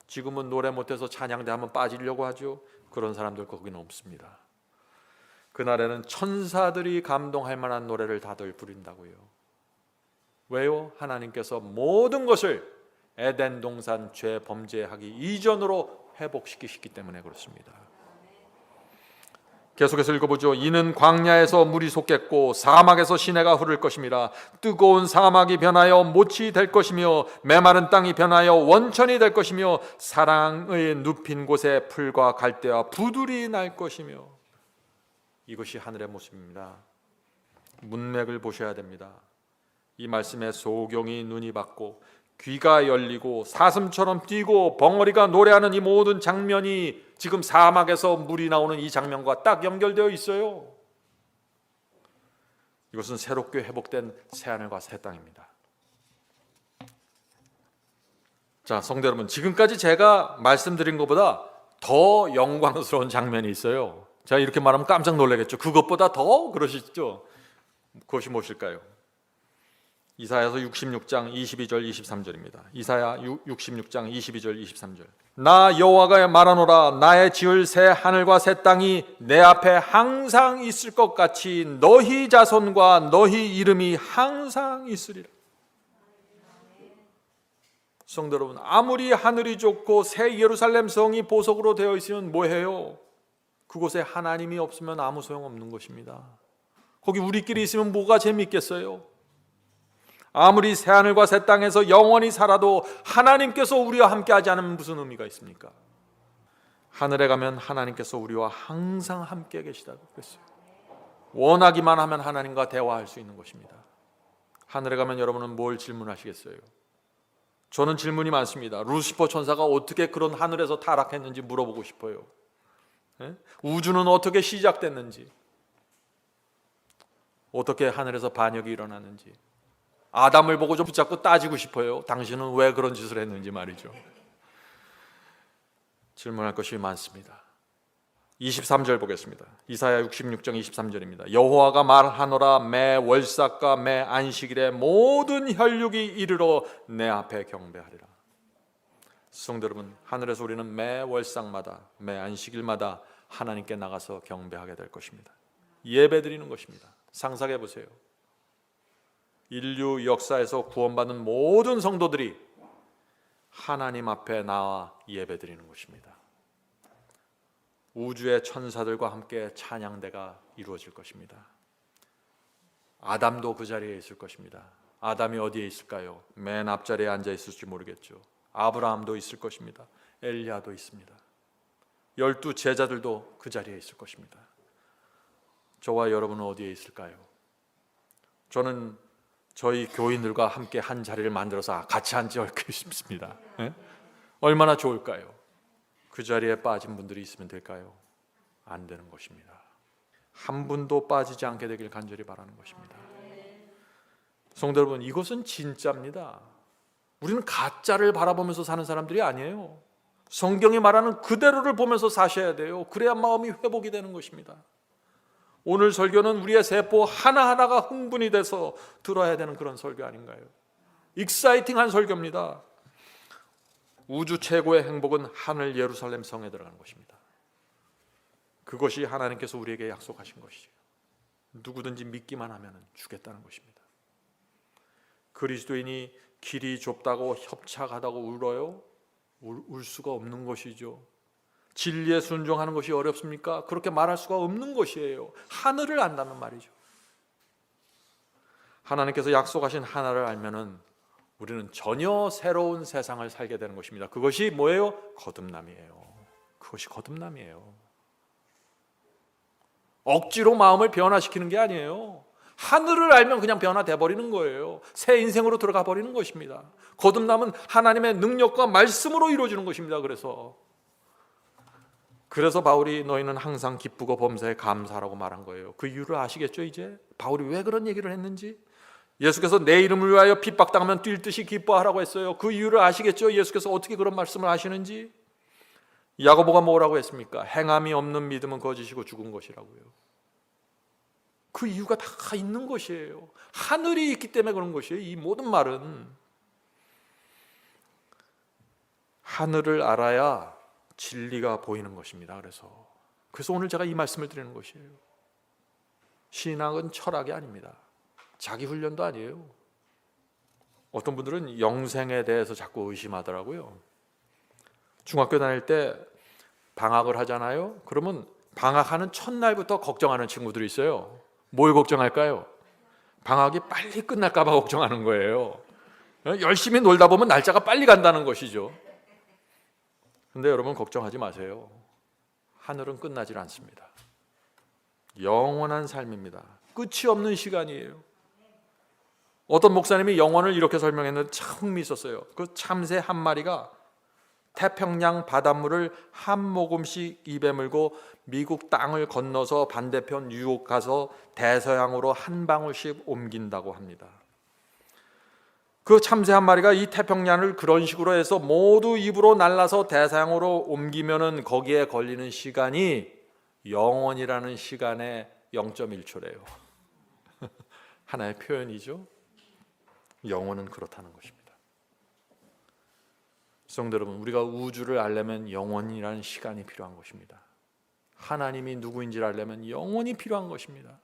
지금은 노래 못해서 찬양대 한번 빠지려고 하죠. 그런 사람들 거기는 없습니다. 그날에는 천사들이 감동할 만한 노래를 다들 부른다고요. 왜요? 하나님께서 모든 것을 에덴 동산 죄 범죄하기 이전으로 회복시키시기 때문에 그렇습니다. 계속해서 읽어보죠. 이는 광야에서 물이 솟겠고 사막에서 시내가 흐를 것임이라. 뜨거운 사막이 변하여 못이 될 것이며 메마른 땅이 변하여 원천이 될 것이며 사랑의 눕힌 곳에 풀과 갈대와 부들이 날 것이며. 이것이 하늘의 모습입니다. 문맥을 보셔야 됩니다. 이 말씀에 소경이 눈이 밝고 귀가 열리고 사슴처럼 뛰고 벙어리가 노래하는 이 모든 장면이 지금 사막에서 물이 나오는 이 장면과 딱 연결되어 있어요. 이것은 새롭게 회복된 새하늘과 새 땅입니다. 자, 성도 여러분, 지금까지 제가 말씀드린 것보다 더 영광스러운 장면이 있어요. 제가 이렇게 말하면 깜짝 놀라겠죠. 그것보다 더 그러시죠. 그것이 무엇일까요? 이사야서 66장 22절 23절입니다. 이사야 66장 22절 23절. 나 여호와가 말하노라. 나의 지을 새 하늘과 새 땅이 내 앞에 항상 있을 것 같이 너희 자손과 너희 이름이 항상 있으리라. 성도 여러분, 아무리 하늘이 좋고 새 예루살렘 성이 보석으로 되어 있으면 뭐해요? 그곳에 하나님이 없으면 아무 소용없는 것입니다. 거기 우리끼리 있으면 뭐가 재미있겠어요? 아무리 새하늘과 새 땅에서 영원히 살아도 하나님께서 우리와 함께하지 않으면 무슨 의미가 있습니까? 하늘에 가면 하나님께서 우리와 항상 함께 계시다고 그랬어요. 원하기만 하면 하나님과 대화할 수 있는 것입니다. 하늘에 가면 여러분은 뭘 질문하시겠어요? 저는 질문이 많습니다. 루시퍼 천사가 어떻게 그런 하늘에서 타락했는지 물어보고 싶어요. 우주는 어떻게 시작됐는지, 어떻게 하늘에서 반역이 일어났는지, 아담을 보고 좀 붙잡고 따지고 싶어요. 당신은 왜 그런 짓을 했는지 말이죠. 질문할 것이 많습니다. 23절 보겠습니다. 이사야 66장 23절입니다. 여호와가 말하노라. 매 월삭과 매 안식일에 모든 혈육이 이르러 내 앞에 경배하리라. 성도 여러분, 하늘에서 우리는 매 월삭마다 매 안식일마다 하나님께 나가서 경배하게 될 것입니다. 예배드리는 것입니다. 상상해 보세요. 인류 역사에서 구원받은 모든 성도들이 하나님 앞에 나와 예배드리는 것입니다. 우주의 천사들과 함께 찬양대가 이루어질 것입니다. 아담도 그 자리에 있을 것입니다. 아담이 어디에 있을까요? 맨 앞자리에 앉아 있을지 모르겠죠. 아브라함도 있을 것입니다. 엘리야도 있습니다. 12 제자들도 그 자리에 있을 것입니다. 저와 여러분은 어디에 있을까요? 저는 저희 교인들과 함께 한 자리를 만들어서 같이 앉아 싶습니다. 얼마나 좋을까요? 그 자리에 빠진 분들이 있으면 될까요? 안 되는 것입니다. 한 분도 빠지지 않게 되길 간절히 바라는 것입니다. 성도 여러분, 이것은 진짜입니다. 우리는 가짜를 바라보면서 사는 사람들이 아니에요. 성경이 말하는 그대로를 보면서 사셔야 돼요. 그래야 마음이 회복이 되는 것입니다. 오늘 설교는 우리의 세포 하나하나가 흥분이 돼서 들어야 되는 그런 설교 아닌가요? 익사이팅한 설교입니다. 우주 최고의 행복은 하늘 예루살렘 성에 들어가는 것입니다. 그것이 하나님께서 우리에게 약속하신 것이에요. 누구든지 믿기만 하면 주겠다는 것입니다. 그리스도인이 길이 좁다고 협착하다고 울어요? 울 수가 없는 것이죠. 진리에 순종하는 것이 어렵습니까? 그렇게 말할 수가 없는 것이에요. 하늘을 안다는 말이죠. 하나님께서 약속하신 하나를 알면은 우리는 전혀 새로운 세상을 살게 되는 것입니다. 그것이 뭐예요? 거듭남이에요. 그것이 거듭남이에요. 억지로 마음을 변화시키는 게 아니에요. 하늘을 알면 그냥 변화돼 버리는 거예요. 새 인생으로 들어가 버리는 것입니다. 거듭남은 하나님의 능력과 말씀으로 이루어지는 것입니다. 그래서 바울이 너희는 항상 기쁘고 범사에 감사하라고 말한 거예요. 그 이유를 아시겠죠? 이제 바울이 왜 그런 얘기를 했는지. 예수께서 내 이름을 위하여 핍박당하면 뛸 듯이 기뻐하라고 했어요. 그 이유를 아시겠죠? 예수께서 어떻게 그런 말씀을 하시는지. 야고보가 뭐라고 했습니까? 행함이 없는 믿음은 거짓이고 죽은 것이라고요. 그 이유가 다 있는 것이에요. 하늘이 있기 때문에 그런 것이에요. 이 모든 말은 하늘을 알아야 진리가 보이는 것입니다. 그래서 오늘 제가 이 말씀을 드리는 것이에요. 신앙은 철학이 아닙니다. 자기 훈련도 아니에요. 어떤 분들은 영생에 대해서 자꾸 의심하더라고요. 중학교 다닐 때 방학을 하잖아요. 그러면 방학하는 첫날부터 걱정하는 친구들이 있어요. 뭘 걱정할까요? 방학이 빨리 끝날까 봐 걱정하는 거예요. 열심히 놀다 보면 날짜가 빨리 간다는 것이죠. 근데 여러분 걱정하지 마세요. 하늘은 끝나질 않습니다. 영원한 삶입니다. 끝이 없는 시간이에요. 어떤 목사님이 영원을 이렇게 설명했는데 참 흥미있었어요. 그 참새 한 마리가 태평양 바닷물을 한 모금씩 입에 물고 미국 땅을 건너서 반대편 뉴욕 가서 대서양으로 한 방울씩 옮긴다고 합니다. 그 참새 한 마리가 이 태평양을 그런 식으로 해서 모두 입으로 날라서 대서양으로 옮기면은 거기에 걸리는 시간이 영원이라는 시간의 0.1초래요. 하나의 표현이죠. 영원은 그렇다는 것입니다. 성도 여러분, 우리가 우주를 알려면 영원이라는 시간이 필요한 것입니다. 하나님이 누구인지를 알려면 영원이 필요한 것입니다.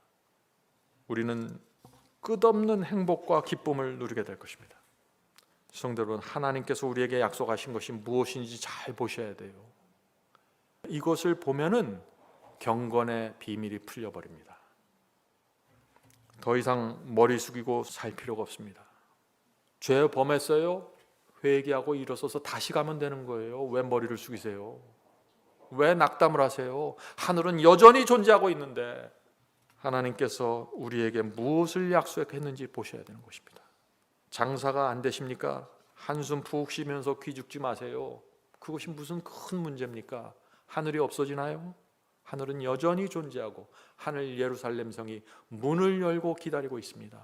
우리는 끝없는 행복과 기쁨을 누리게 될 것입니다. 성도 여러분, 하나님께서 우리에게 약속하신 것이 무엇인지 잘 보셔야 돼요. 이것을 보면은 경건의 비밀이 풀려버립니다. 더 이상 머리 숙이고 살 필요가 없습니다. 죄 범했어요? 회개하고 일어서서 다시 가면 되는 거예요. 왜 머리를 숙이세요? 왜 낙담을 하세요? 하늘은 여전히 존재하고 있는데 하나님께서 우리에게 무엇을 약속했는지 보셔야 되는 것입니다. 장사가 안 되십니까? 한숨 푹 쉬면서 기죽지 마세요. 그것이 무슨 큰 문제입니까? 하늘이 없어지나요? 하늘은 여전히 존재하고 하늘 예루살렘 성이 문을 열고 기다리고 있습니다.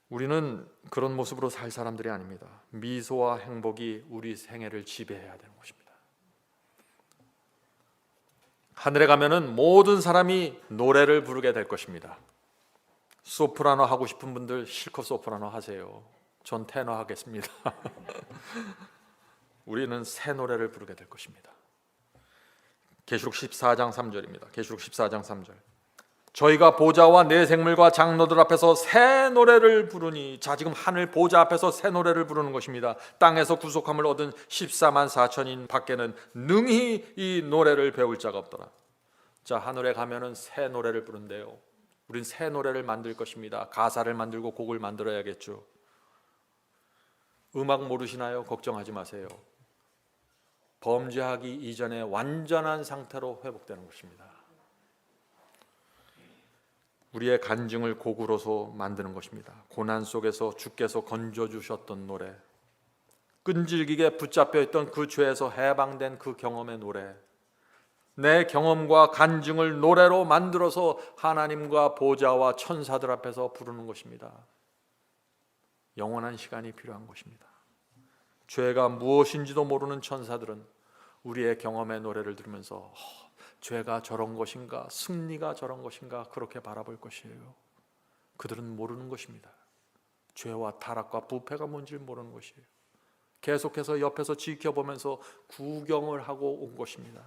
우리는 그런 모습으로 살 사람들이 아닙니다. 미소와 행복이 우리 생애를 지배해야 되는 것입니다. 하늘에 가면은 모든 사람이 노래를 부르게 될 것입니다. 소프라노 하고 싶은 분들 실컷 소프라노 하세요. 전 테너 하겠습니다. 우리는 새 노래를 부르게 될 것입니다. 계시록 14장 3절입니다. 계시록 14장 3절. 저희가 보좌와 내 생물과 장로들 앞에서 새 노래를 부르니. 자, 지금 하늘 보좌 앞에서 새 노래를 부르는 것입니다. 땅에서 구속함을 얻은 14만 4천인 밖에는 능히 이 노래를 배울 자가 없더라. 자, 하늘에 가면은 새 노래를 부른대요. 우린 새 노래를 만들 것입니다. 가사를 만들고 곡을 만들어야겠죠. 음악 모르시나요? 걱정하지 마세요. 범죄하기 이전에 완전한 상태로 회복되는 것입니다. 우리의 간증을 곡으로서 만드는 것입니다. 고난 속에서 주께서 건져주셨던 노래, 끈질기게 붙잡혀 있던 그 죄에서 해방된 그 경험의 노래, 내 경험과 간증을 노래로 만들어서 하나님과 보좌와 천사들 앞에서 부르는 것입니다. 영원한 시간이 필요한 것입니다. 죄가 무엇인지도 모르는 천사들은 우리의 경험의 노래를 들으면서 죄가 저런 것인가, 승리가 저런 것인가 그렇게 바라볼 것이에요. 그들은 모르는 것입니다. 죄와 타락과 부패가 뭔지를 모르는 것이에요. 계속해서 옆에서 지켜보면서 구경을 하고 온 것입니다.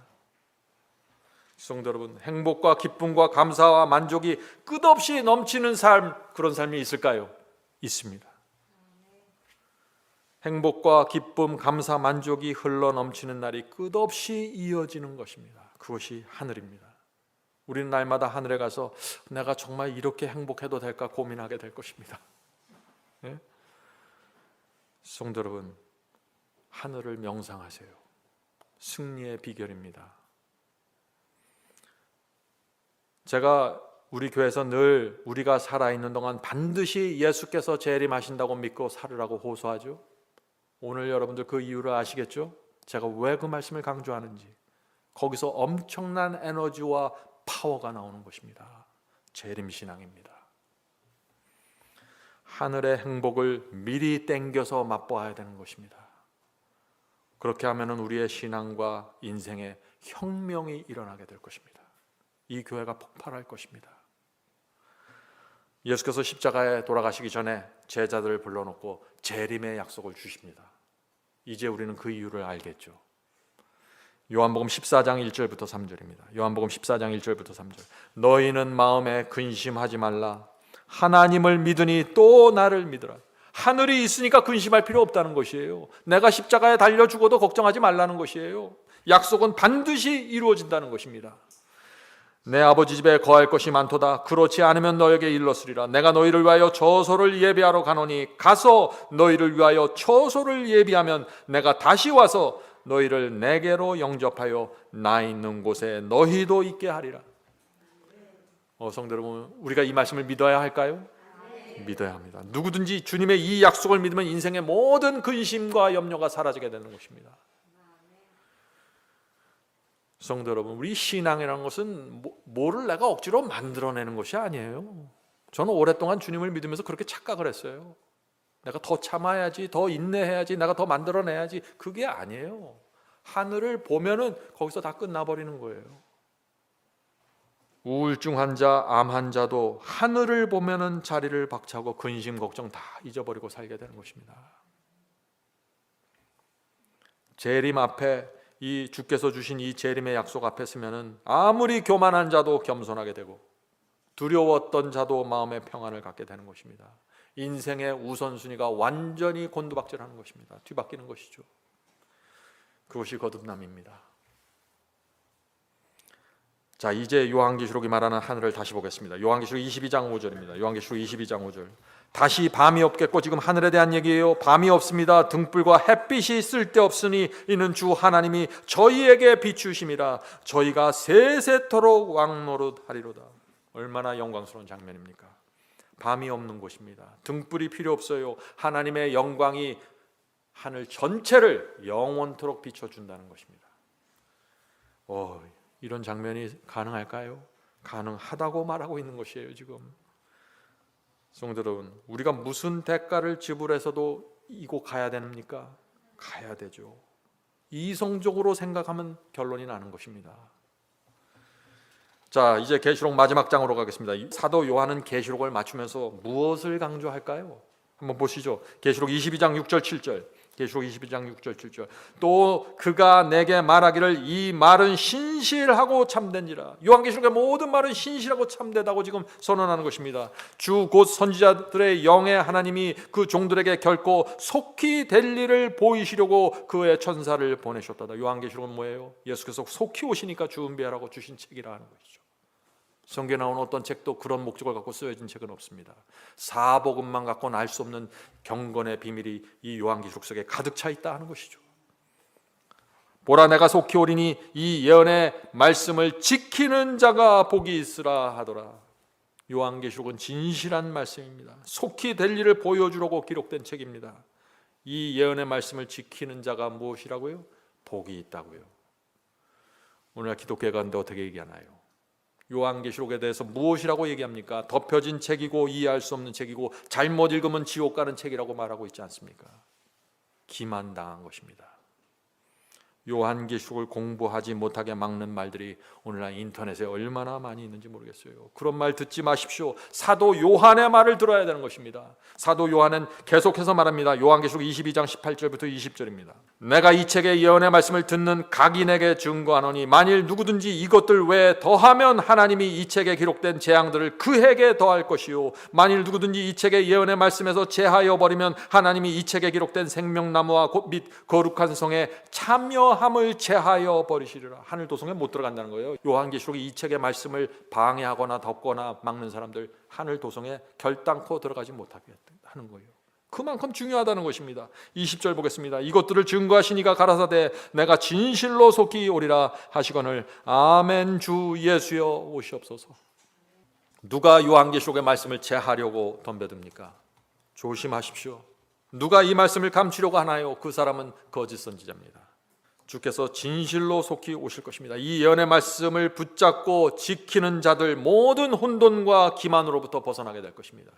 성도 여러분, 행복과 기쁨과 감사와 만족이 끝없이 넘치는 삶, 그런 삶이 있을까요? 있습니다. 행복과 기쁨, 감사, 만족이 흘러 넘치는 날이 끝없이 이어지는 것입니다. 그것이 하늘입니다. 우리는 날마다 하늘에 가서 내가 정말 이렇게 행복해도 될까 고민하게 될 것입니다. 네? 성도 여러분, 하늘을 명상하세요. 승리의 비결입니다. 제가 우리 교회에서 늘 우리가 살아있는 동안 반드시 예수께서 재림하신다고 믿고 살으라고 호소하죠. 오늘 여러분들 그 이유를 아시겠죠? 제가 왜 그 말씀을 강조하는지. 거기서 엄청난 에너지와 파워가 나오는 것입니다. 재림신앙입니다. 하늘의 행복을 미리 땡겨서 맛보아야 되는 것입니다. 그렇게 하면 우리의 신앙과 인생에 혁명이 일어나게 될 것입니다. 이 교회가 폭발할 것입니다. 예수께서 십자가에 돌아가시기 전에 제자들을 불러놓고 재림의 약속을 주십니다. 이제 우리는 그 이유를 알겠죠. 요한복음 14장 1절부터 3절입니다. 요한복음 14장 1절부터 3절. 너희는 마음에 근심하지 말라. 하나님을 믿으니 또 나를 믿으라. 하늘이 있으니까 근심할 필요 없다는 것이에요. 내가 십자가에 달려 죽어도 걱정하지 말라는 것이에요. 약속은 반드시 이루어진다는 것입니다. 내 아버지 집에 거할 것이 많도다. 그렇지 않으면 너에게 일렀으리라. 내가 너희를 위하여 처소를 예비하러 가노니 가서 너희를 위하여 처소를 예비하면 내가 다시 와서 너희를 내게로 영접하여 나 있는 곳에 너희도 있게 하리라. 성도 여러분, 우리가 이 말씀을 믿어야 할까요? 믿어야 합니다. 누구든지 주님의 이 약속을 믿으면 인생의 모든 근심과 염려가 사라지게 되는 것입니다. 성도 여러분, 우리 신앙이라는 것은 뭐를 내가 억지로 만들어내는 것이 아니에요. 저는 오랫동안 주님을 믿으면서 그렇게 착각을 했어요. 내가 더 참아야지, 더 인내해야지, 내가 더 만들어내야지. 그게 아니에요. 하늘을 보면은 거기서 다 끝나버리는 거예요. 우울증 환자, 암 환자도 하늘을 보면은 자리를 박차고 근심, 걱정 다 잊어버리고 살게 되는 것입니다. 재림 앞에 이 주께서 주신 이 재림의 약속 앞에 서면은 아무리 교만한 자도 겸손하게 되고 두려웠던 자도 마음의 평안을 갖게 되는 것입니다. 인생의 우선순위가 완전히 곤두박질하는 것입니다. 뒤바뀌는 것이죠. 그것이 거듭남입니다. 자, 이제 요한계시록이 말하는 하늘을 다시 보겠습니다. 요한계시록 22장 5절입니다. 요한계시록 22장 5절. 다시 밤이 없겠고, 지금 하늘에 대한 얘기예요. 밤이 없습니다. 등불과 햇빛이 쓸데없으니 이는 주 하나님이 저희에게 비추심이라. 저희가 세세토록 왕노릇하리로다. 얼마나 영광스러운 장면입니까? 밤이 없는 곳입니다. 등불이 필요 없어요. 하나님의 영광이 하늘 전체를 영원토록 비춰준다는 것입니다. 이런 장면이 가능할까요? 가능하다고 말하고 있는 것이에요. 지금 성도 여러분, 우리가 무슨 대가를 지불해서도 이곳 가야 됩니까? 가야 되죠. 이성적으로 생각하면 결론이 나는 것입니다. 자, 이제 계시록 마지막 장으로 가겠습니다. 사도 요한은 계시록을 맞추면서 무엇을 강조할까요? 한번 보시죠. 계시록 22장 6절 7절. 계시록 21장 6절 7절. 또 그가 내게 말하기를 이 말은 신실하고 참된지라. 요한계시록의 모든 말은 신실하고 참되다고 지금 선언하는 것입니다. 주 곧 선지자들의 영의 하나님이 그 종들에게 결코 속히 될 일을 보이시려고 그의 천사를 보내셨다. 요한계시록은 뭐예요? 예수께서 속히 오시니까 준비하라고 주신 책이라 하는 것이죠. 성경에 나온 어떤 책도 그런 목적을 갖고 쓰여진 책은 없습니다. 사복음만 갖고는 알 수 없는 경건의 비밀이 이 요한계시록 속에 가득 차 있다 하는 것이죠. 보라 내가 속히 오리니 이 예언의 말씀을 지키는 자가 복이 있으라 하더라. 요한계시록은 진실한 말씀입니다. 속히 될 일을 보여주려고 기록된 책입니다. 이 예언의 말씀을 지키는 자가 무엇이라고요? 복이 있다고요. 오늘날 기독교 가운데 어떻게 얘기하나요? 요한계시록에 대해서 무엇이라고 얘기합니까? 덮여진 책이고 이해할 수 없는 책이고 잘못 읽으면 지옥 가는 책이라고 말하고 있지 않습니까? 기만당한 것입니다. 요한계시록을 공부하지 못하게 막는 말들이 오늘날 인터넷에 얼마나 많이 있는지 모르겠어요. 그런 말 듣지 마십시오. 사도 요한의 말을 들어야 되는 것입니다. 사도 요한은 계속해서 말합니다. 요한계시록 22장 18절부터 20절입니다. 내가 이 책의 예언의 말씀을 듣는 각인에게 증거하노니 만일 누구든지 이것들 외에 더하면 하나님이 이 책에 기록된 재앙들을 그에게 더할 것이요 만일 누구든지 이 책의 예언의 말씀에서 제하여 버리면 하나님이 이 책에 기록된 생명나무와 및 거룩한 성에 참여함을 제하여 버리시리라. 하늘 도성에 못 들어간다는 거예요. 요한계시록이 이 책의 말씀을 방해하거나 덮거나 막는 사람들 하늘 도성에 결단코 들어가지 못하게 하는 거예요. 그만큼 중요하다는 것입니다. 20절 보겠습니다. 이것들을 증거하시니가 가라사대 내가 진실로 속히 오리라 하시거늘 아멘. 주 예수여 오시옵소서. 누가 요한계시록의 말씀을 제하려고 덤벼듭니까? 조심하십시오. 누가 이 말씀을 감추려고 하나요? 그 사람은 거짓 선지자입니다. 주께서 진실로 속히 오실 것입니다. 이 예언의 말씀을 붙잡고 지키는 자들 모든 혼돈과 기만으로부터 벗어나게 될 것입니다.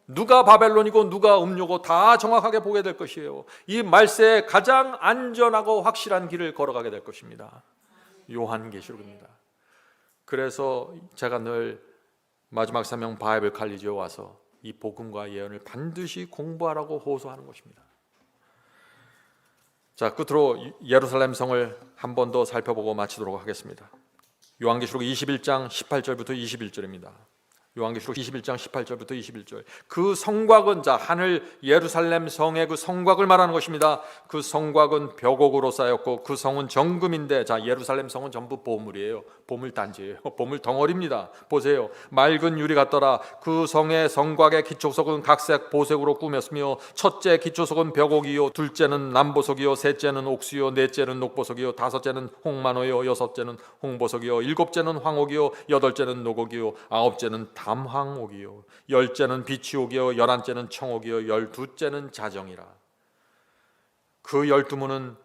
누가 바벨론이고 누가 음료고 다 정확하게 보게 될 것이에요. 이 말세에 가장 안전하고 확실한 길을 걸어가게 될 것입니다. 요한계시록입니다. 그래서 제가 늘 마지막 사명 바이블 칼리지에 와서 이 복음과 예언을 반드시 공부하라고 호소하는 것입니다. 자, 끝으로 예루살렘 성을 한 번 더 살펴보고 마치도록 하겠습니다. 요한계시록 21장 18절부터 21절입니다. 요한계시록 21장 18절부터 21절. 그 성곽은 자 하늘 예루살렘 성의 그 성곽을 말하는 것입니다. 그 성곽은 벽옥으로 쌓였고 그 성은 정금인데 자 예루살렘 성은 전부 보물이에요. 보물단지예요. 보물 덩어리입니다. 보세요. 맑은 유리 같더라. 그 성의 성곽의 기초석은 각색 보색으로 꾸몄으며 첫째 기초석은 벽옥이요 둘째는 남보석이요 셋째는 옥수요 넷째는 녹보석이요 다섯째는 홍만호요 여섯째는 홍보석이요 일곱째는 황옥이요 여덟째는 녹옥이요 아홉째는 담황옥이요 열째는 비치옥이요 열한째는 청옥이요 열두째는 자정이라. 그 12문은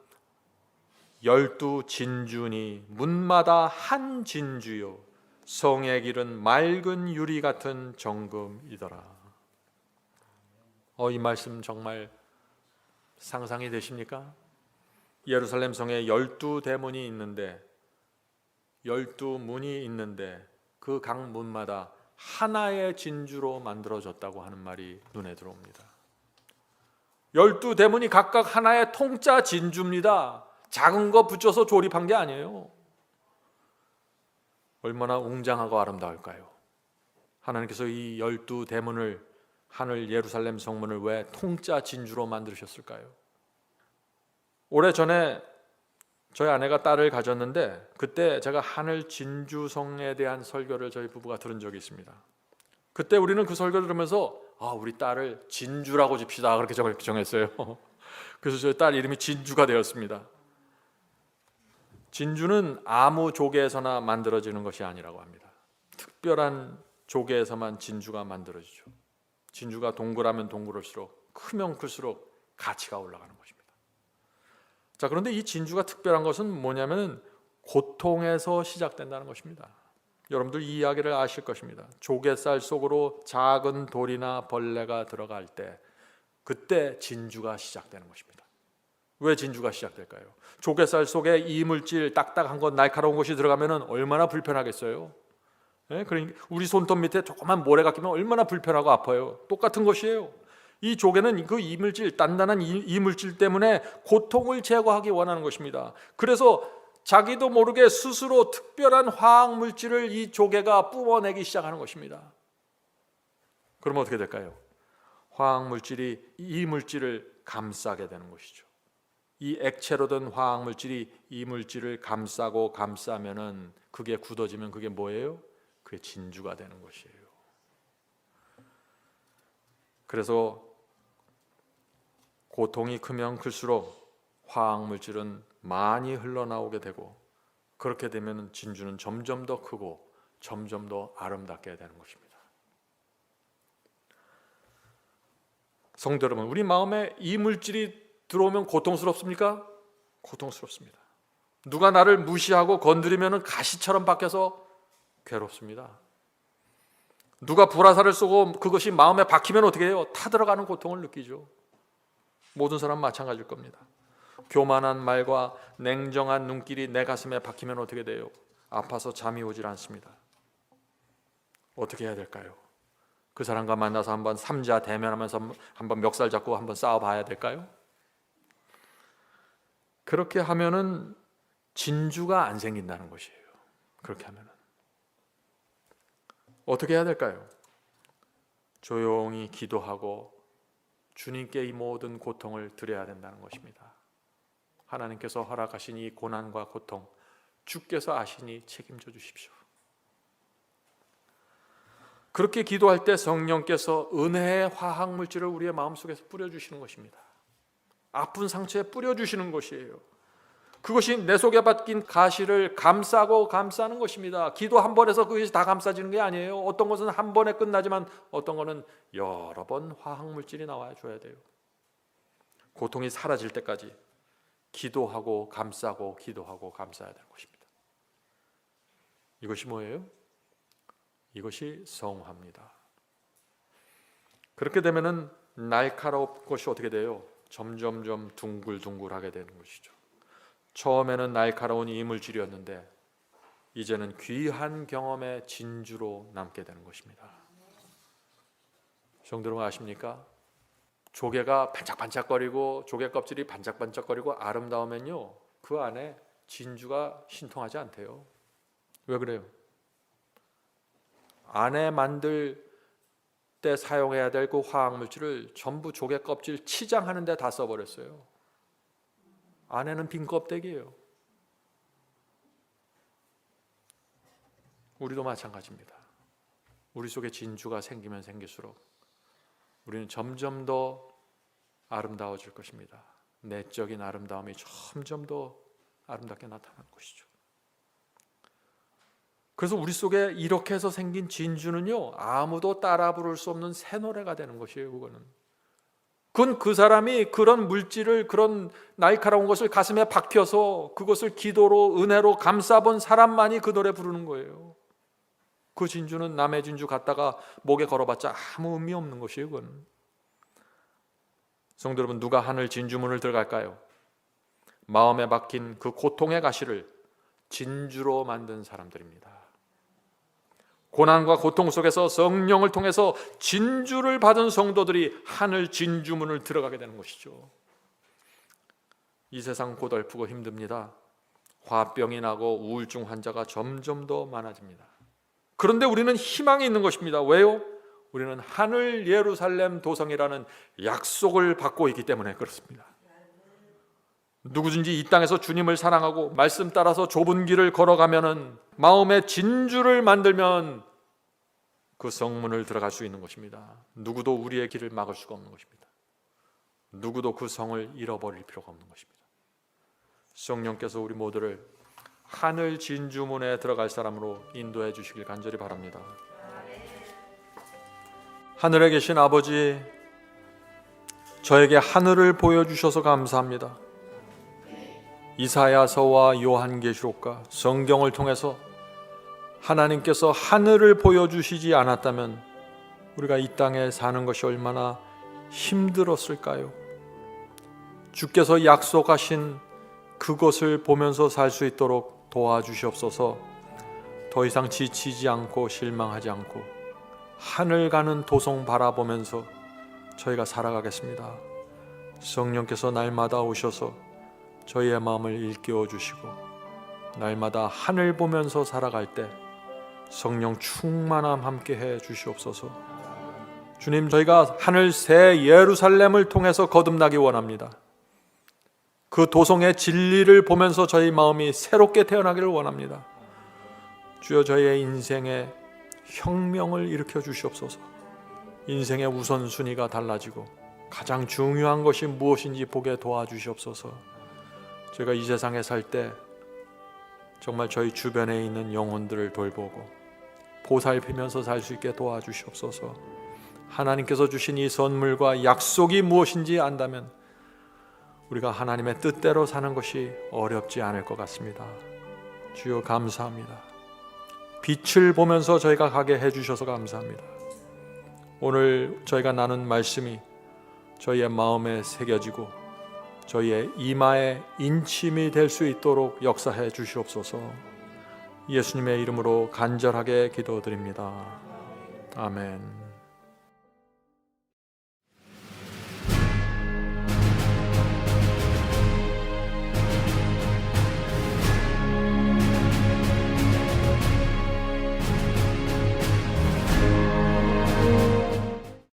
12 진주니 문마다 한 진주요 성의 길은 맑은 유리 같은 정금이더라. 이 말씀 정말 상상이 되십니까? 예루살렘 성에 12대문이 있는데 12문이 있는데 그 각 문마다 하나의 진주로 만들어졌다고 하는 말이 눈에 들어옵니다. 12대문이 각각 하나의 통짜 진주입니다. 작은 거 붙여서 조립한 게 아니에요. 얼마나 웅장하고 아름다울까요? 하나님께서 이 12대문을 하늘 예루살렘 성문을 왜 통짜 진주로 만드셨을까요? 오래전에 저희 아내가 딸을 가졌는데 그때 제가 하늘 진주성에 대한 설교를 저희 부부가 들은 적이 있습니다. 그때 우리는 그 설교를 들으면서 우리 딸을 진주라고 집시다 그렇게 정했어요. 그래서 저희 딸 이름이 진주가 되었습니다. 진주는 아무 조개에서나 만들어지는 것이 아니라고 합니다. 특별한 조개에서만 진주가 만들어지죠. 진주가 동그라면 동그럴수록 크면 클수록 가치가 올라가는 것입니다. 자, 그런데 이 진주가 특별한 것은 뭐냐면 고통에서 시작된다는 것입니다. 여러분들 이 이야기를 아실 것입니다. 조개살 속으로 작은 돌이나 벌레가 들어갈 때 그때 진주가 시작되는 것입니다. 왜 진주가 시작될까요? 조개살 속에 이물질 딱딱한 것 날카로운 것이 들어가면 얼마나 불편하겠어요? 그러니까 우리 손톱 밑에 조그만 모래가 끼면 얼마나 불편하고 아파요. 똑같은 것이에요. 이 조개는 그 이물질, 단단한 이물질 때문에 고통을 제거하기 원하는 것입니다. 그래서 자기도 모르게 스스로 특별한 화학 물질을 이 조개가 뿜어내기 시작하는 것입니다. 그러면 어떻게 될까요? 화학 물질이 이 물질을 감싸게 되는 것이죠. 이 액체로 된 화학 물질이 이 물질을 감싸고 감싸면은 그게 굳어지면 그게 뭐예요? 그게 진주가 되는 것이에요. 그래서 고통이 크면 클수록 화학 물질은 많이 흘러나오게 되고, 그렇게 되면 진주는 점점 더 크고 점점 더 아름답게 되는 것입니다. 성도 여러분, 우리 마음에 이 물질이 들어오면 고통스럽습니까? 고통스럽습니다. 누가 나를 무시하고 건드리면 가시처럼 박혀서 괴롭습니다. 누가 불화살을 쏘고 그것이 마음에 박히면 어떻게 해요? 타들어가는 고통을 느끼죠. 모든 사람 마찬가지일 겁니다. 교만한 말과 냉정한 눈길이 내 가슴에 박히면 어떻게 돼요? 아파서 잠이 오질 않습니다. 어떻게 해야 될까요? 그 사람과 만나서 한번 삼자 대면하면서 한번 멱살 잡고 한번 싸워봐야 될까요? 그렇게 하면은 진주가 안 생긴다는 것이에요. 그렇게 하면은 어떻게 해야 될까요? 조용히 기도하고 주님께 이 모든 고통을 드려야 된다는 것입니다. 하나님께서 허락하신 이 고난과 고통, 주께서 아시니 책임져 주십시오. 그렇게 기도할 때 성령께서 은혜의 화학물질을 우리의 마음속에서 뿌려주시는 것입니다. 아픈 상처에 뿌려주시는 것이에요. 그것이 내 속에 박힌 가시를 감싸고 감싸는 것입니다. 기도 한 번에서 그것이 다 감싸지는 게 아니에요. 어떤 것은 한 번에 끝나지만 어떤 것은 여러 번 화학물질이 나와 줘야 돼요. 고통이 사라질 때까지 기도하고 감싸고 기도하고 감싸야 되는 것입니다. 이것이 뭐예요? 이것이 성화입니다. 그렇게 되면은 날카로운 것이 어떻게 돼요? 점점점 둥글둥글하게 되는 것이죠. 처음에는 날카로운 이물질이었는데 이제는 귀한 경험의 진주로 남게 되는 것입니다. 성도 여러분 아십니까? 조개가 반짝반짝거리고 조개 껍질이 반짝반짝거리고 아름다우면요, 그 안에 진주가 신통하지 않대요. 왜 그래요? 안에 만들 때 사용해야 될 그 화학물질을 전부 조개 껍질 치장하는 데 다 써버렸어요. 안에는 빈 껍데기예요. 우리도 마찬가지입니다. 우리 속에 진주가 생기면 생길수록 우리는 점점 더 아름다워질 것입니다. 내적인 아름다움이 점점 더 아름답게 나타나는 것이죠. 그래서 우리 속에 이렇게 해서 생긴 진주는요, 아무도 따라 부를 수 없는 새 노래가 되는 것이에요. 그건 그 사람이 그런 물질을, 그런 날카로운 것을 가슴에 박혀서 그것을 기도로 은혜로 감싸본 사람만이 그 노래 부르는 거예요. 그 진주는 남의 진주 갖다가 목에 걸어봤자 아무 의미 없는 것이에요. 그건. 성도 여러분, 누가 하늘 진주문을 들어갈까요? 마음에 박힌 그 고통의 가시를 진주로 만든 사람들입니다. 고난과 고통 속에서 성령을 통해서 진주를 받은 성도들이 하늘 진주문을 들어가게 되는 것이죠. 이 세상 고달프고 힘듭니다. 화병이 나고 우울증 환자가 점점 더 많아집니다. 그런데 우리는 희망이 있는 것입니다. 왜요? 우리는 하늘 예루살렘 도성이라는 약속을 받고 있기 때문에 그렇습니다. 누구든지 이 땅에서 주님을 사랑하고 말씀 따라서 좁은 길을 걸어가면은, 마음에 진주를 만들면 그 성문을 들어갈 수 있는 것입니다. 누구도 우리의 길을 막을 수가 없는 것입니다. 누구도 그 성을 잃어버릴 필요가 없는 것입니다. 성령께서 우리 모두를 하늘 진주문에 들어갈 사람으로 인도해 주시길 간절히 바랍니다. 하늘에 계신 아버지, 저에게 하늘을 보여주셔서 감사합니다. 이사야서와 요한계시록과 성경을 통해서 하나님께서 하늘을 보여주시지 않았다면 우리가 이 땅에 사는 것이 얼마나 힘들었을까요? 주께서 약속하신 그것을 보면서 살 수 있도록 도와주시옵소서. 더 이상 지치지 않고 실망하지 않고 하늘 가는 도성 바라보면서 저희가 살아가겠습니다. 성령께서 날마다 오셔서 저희의 마음을 일깨워 주시고 날마다 하늘 보면서 살아갈 때 성령 충만함 함께 해 주시옵소서. 주님, 저희가 하늘 새 예루살렘을 통해서 거듭나기 원합니다. 그 도성의 진리를 보면서 저희 마음이 새롭게 태어나기를 원합니다. 주여, 저희의 인생에 혁명을 일으켜 주시옵소서. 인생의 우선순위가 달라지고 가장 중요한 것이 무엇인지 보게 도와주시옵소서. 저희가 이 세상에 살 때 정말 저희 주변에 있는 영혼들을 돌보고 보살피면서 살 수 있게 도와주시옵소서. 하나님께서 주신 이 선물과 약속이 무엇인지 안다면 우리가 하나님의 뜻대로 사는 것이 어렵지 않을 것 같습니다. 주여, 감사합니다. 빛을 보면서 저희가 가게 해주셔서 감사합니다. 오늘 저희가 나눈 말씀이 저희의 마음에 새겨지고 저희의 이마에 인침이 될 수 있도록 역사해 주시옵소서. 예수님의 이름으로 간절하게 기도드립니다. 아멘.